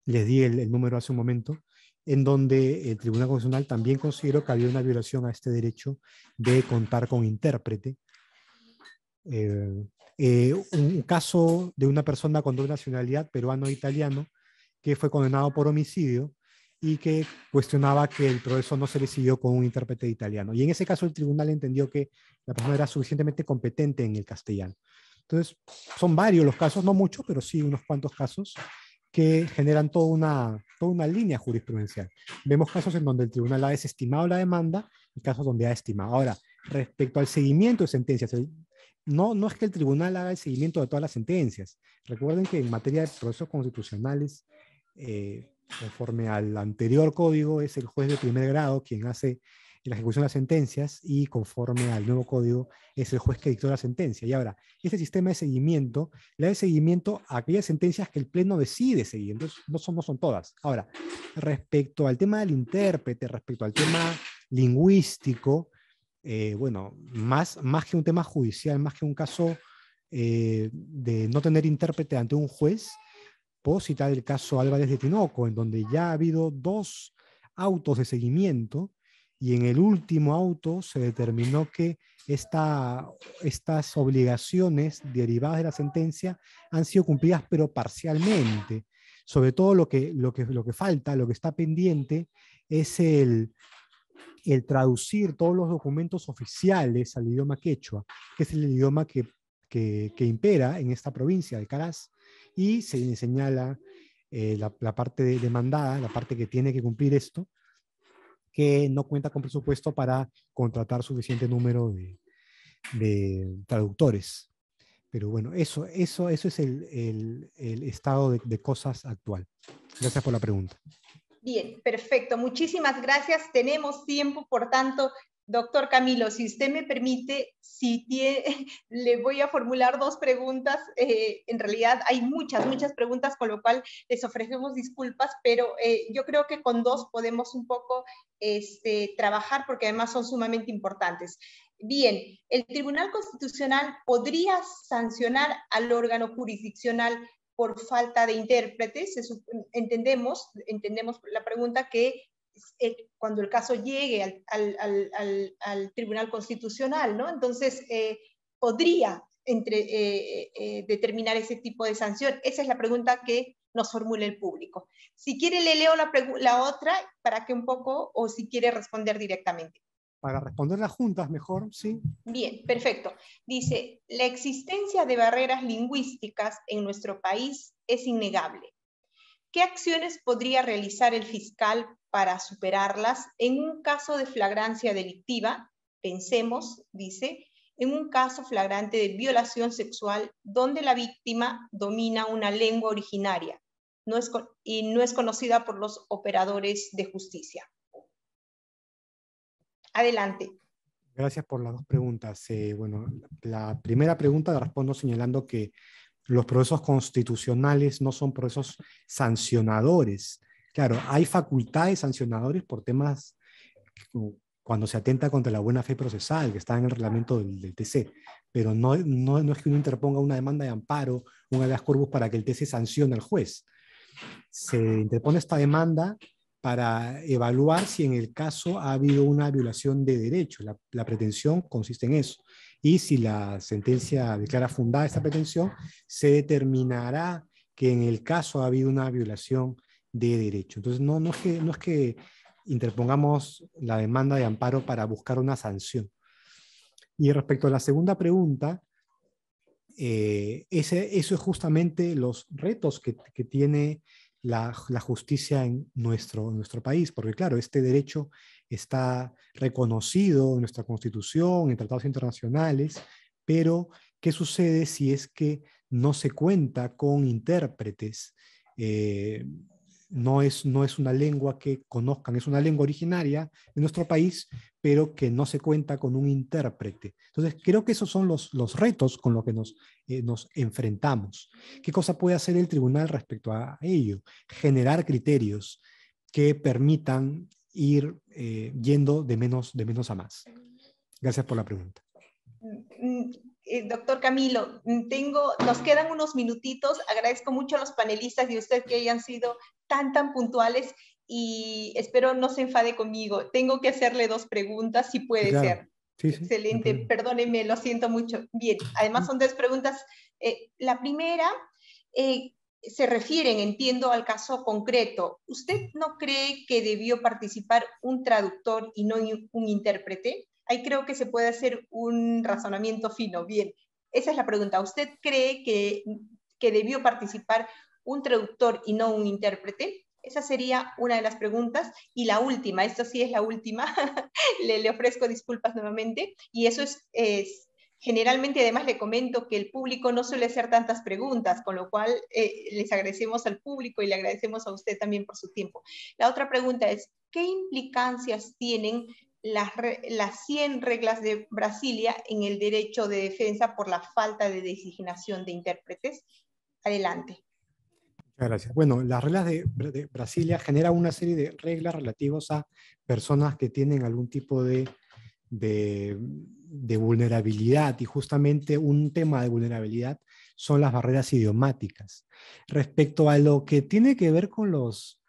les di el número hace un momento, en donde el Tribunal Constitucional también consideró que había una violación a este derecho de contar con intérprete. Un caso de una persona con doble nacionalidad, peruano-italiano, que fue condenado por homicidio y que cuestionaba que el proceso no se le siguió con un intérprete italiano. Y en ese caso el tribunal entendió que la persona era suficientemente competente en el castellano. Entonces, son varios los casos, no muchos, pero sí unos cuantos casos que generan toda una línea jurisprudencial. Vemos casos en donde el tribunal ha desestimado la demanda y casos donde ha estimado. Ahora, respecto al seguimiento de sentencias, no es que el tribunal haga el seguimiento de todas las sentencias. Recuerden que en materia de procesos constitucionales, conforme al anterior código, es el juez de primer grado quien hace la ejecución de las sentencias y conforme al nuevo código es el juez que dictó la sentencia. Y ahora, este sistema de seguimiento le da seguimiento a aquellas sentencias que el Pleno decide seguir. Entonces, no son todas. Ahora, respecto al tema del intérprete, respecto al tema lingüístico, bueno, más que un tema judicial, más que un caso de no tener intérprete ante un juez, puedo citar el caso Álvarez de Tinoco, en donde ya ha habido 2 autos de seguimiento y en el último auto se determinó que estas obligaciones derivadas de la sentencia han sido cumplidas pero parcialmente. Sobre todo lo que falta, lo que está pendiente es el traducir todos los documentos oficiales al idioma quechua, que es el idioma que impera en esta provincia de Caraz, y se señala la parte demandada, la parte que tiene que cumplir esto, que no cuenta con presupuesto para contratar suficiente número de traductores. Pero bueno, eso es el estado de cosas actual. Gracias por la pregunta. Bien, perfecto. Muchísimas gracias. Tenemos tiempo, por tanto, doctor Camilo, si usted me permite, le voy a formular 2 preguntas. En realidad hay muchas preguntas, con lo cual les ofrecemos disculpas, pero yo creo que con 2 podemos un poco trabajar, porque además son sumamente importantes. Bien, el Tribunal Constitucional podría sancionar al órgano jurisdiccional por falta de intérpretes. Entendemos la pregunta que cuando el caso llegue al Tribunal Constitucional, ¿no? Entonces, podría determinar ese tipo de sanción. Esa es la pregunta que nos formula el público. Si quiere, le leo la otra para que un poco, o si quiere responder directamente. Para responderlas juntas mejor, sí. Bien, perfecto. Dice, la existencia de barreras lingüísticas en nuestro país es innegable. ¿Qué acciones podría realizar el fiscal para superarlas en un caso de flagrancia delictiva? Pensemos, dice, en un caso flagrante de violación sexual donde la víctima domina una lengua originaria y no es conocida por los operadores de justicia. Adelante. Gracias por las dos preguntas. Bueno, la primera pregunta la respondo señalando que los procesos constitucionales no son procesos sancionadores. Claro, hay facultades sancionadores por temas cuando se atenta contra la buena fe procesal, que está en el reglamento del TC, pero no es que uno interponga una demanda de amparo, un habeas corpus para que el TC sancione al juez. Se interpone esta demanda para evaluar si en el caso ha habido una violación de derecho. La pretensión consiste en eso. Y si la sentencia declara fundada esta pretensión, se determinará que en el caso ha habido una violación de derecho. Entonces, no es que interpongamos la demanda de amparo para buscar una sanción. Y respecto a la segunda pregunta, eso es justamente los retos que tiene la justicia en nuestro país, porque claro, este derecho está reconocido en nuestra Constitución, en tratados internacionales, pero ¿qué sucede si es que no se cuenta con intérpretes? No es una lengua que conozcan, es una lengua originaria de nuestro país, pero que no se cuenta con un intérprete. Entonces, creo que esos son los retos con los que nos enfrentamos. ¿Qué cosa puede hacer el tribunal respecto a ello? Generar criterios que permitan ir yendo de menos a más. Gracias por la pregunta. Doctor Camilo, nos quedan unos minutitos. Agradezco mucho a los panelistas y a usted que hayan sido tan puntuales y espero no se enfade conmigo. Tengo que hacerle dos preguntas, si puede ser. Sí, excelente, perdóneme, lo siento mucho. Bien, además son dos preguntas. La primera se refieren, entiendo, al caso concreto. ¿Usted no cree que debió participar un traductor y no un intérprete? Ahí creo que se puede hacer un razonamiento fino. Bien, esa es la pregunta. ¿Usted cree que debió participar un traductor y no un intérprete? Esa sería una de las preguntas. Y la última, esta sí es la última, le ofrezco disculpas nuevamente, y eso es generalmente, además le comento que el público no suele hacer tantas preguntas, con lo cual les agradecemos al público y le agradecemos a usted también por su tiempo. La otra pregunta es, ¿qué implicancias tienen las 100 reglas de Brasilia en el derecho de defensa por la falta de designación de intérpretes? Adelante. Muchas gracias. Bueno, las reglas de Brasilia generan una serie de reglas relativas a personas que tienen algún tipo de vulnerabilidad, y justamente un tema de vulnerabilidad son las barreras idiomáticas. Respecto a lo que tiene que ver con los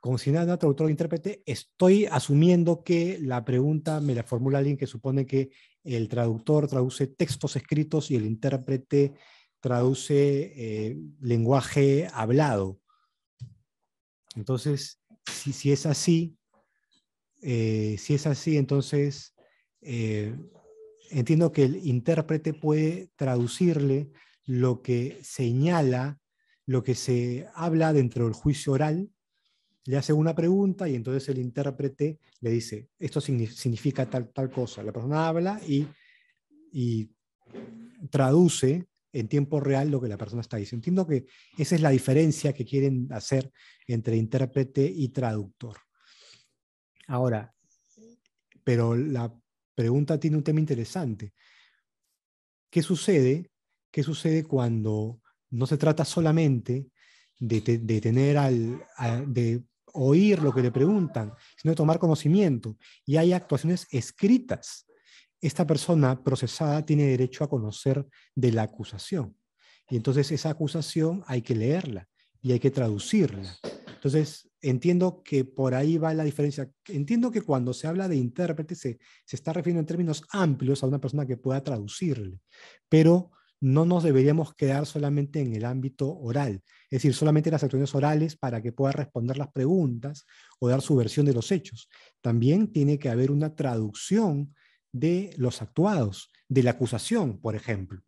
consignado a traductor o intérprete, estoy asumiendo que la pregunta me la formula alguien que supone que el traductor traduce textos escritos y el intérprete traduce lenguaje hablado. Entonces, si es así, entonces entiendo que el intérprete puede traducirle lo que señala, lo que se habla dentro del juicio oral. Le hace una pregunta y entonces el intérprete le dice, esto significa tal cosa. La persona habla y traduce en tiempo real lo que la persona está diciendo. Entiendo que esa es la diferencia que quieren hacer entre intérprete y traductor. Ahora, pero la pregunta tiene un tema interesante. ¿Qué sucede? ¿Qué sucede cuando no se trata solamente de oír lo que le preguntan, sino de tomar conocimiento? Y hay actuaciones escritas esta persona procesada tiene derecho a conocer de la acusación. Y entonces esa acusación hay que leerla y hay que traducirla. Entonces, entiendo que por ahí va la diferencia. Entiendo que cuando se habla de intérprete se está refiriendo en términos amplios a una persona que pueda traducirle, pero no nos deberíamos quedar solamente en el ámbito oral, es decir, solamente las actuaciones orales para que pueda responder las preguntas o dar su versión de los hechos. También tiene que haber una traducción de los actuados, de la acusación, por ejemplo.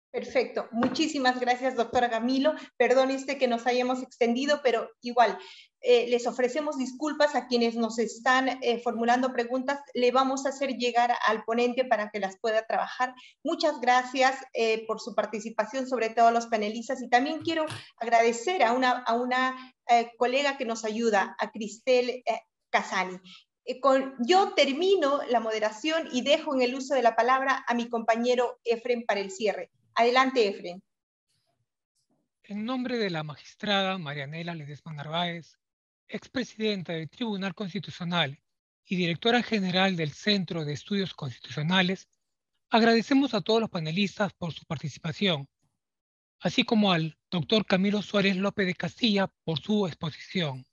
Perfecto. Muchísimas gracias, doctora Camilo. Perdone usted que nos hayamos extendido, pero igual les ofrecemos disculpas a quienes nos están formulando preguntas. Le vamos a hacer llegar al ponente para que las pueda trabajar. Muchas gracias por su participación, sobre todo a los panelistas. Y también quiero agradecer a una colega que nos ayuda, a Cristel Casani. Yo termino la moderación y dejo en el uso de la palabra a mi compañero Efren para el cierre. Adelante, Efren. En nombre de la magistrada Marianela Ledesma Narváez, expresidenta del Tribunal Constitucional y directora general del Centro de Estudios Constitucionales, agradecemos a todos los panelistas por su participación, así como al doctor Camilo Suárez López de Castilla por su exposición.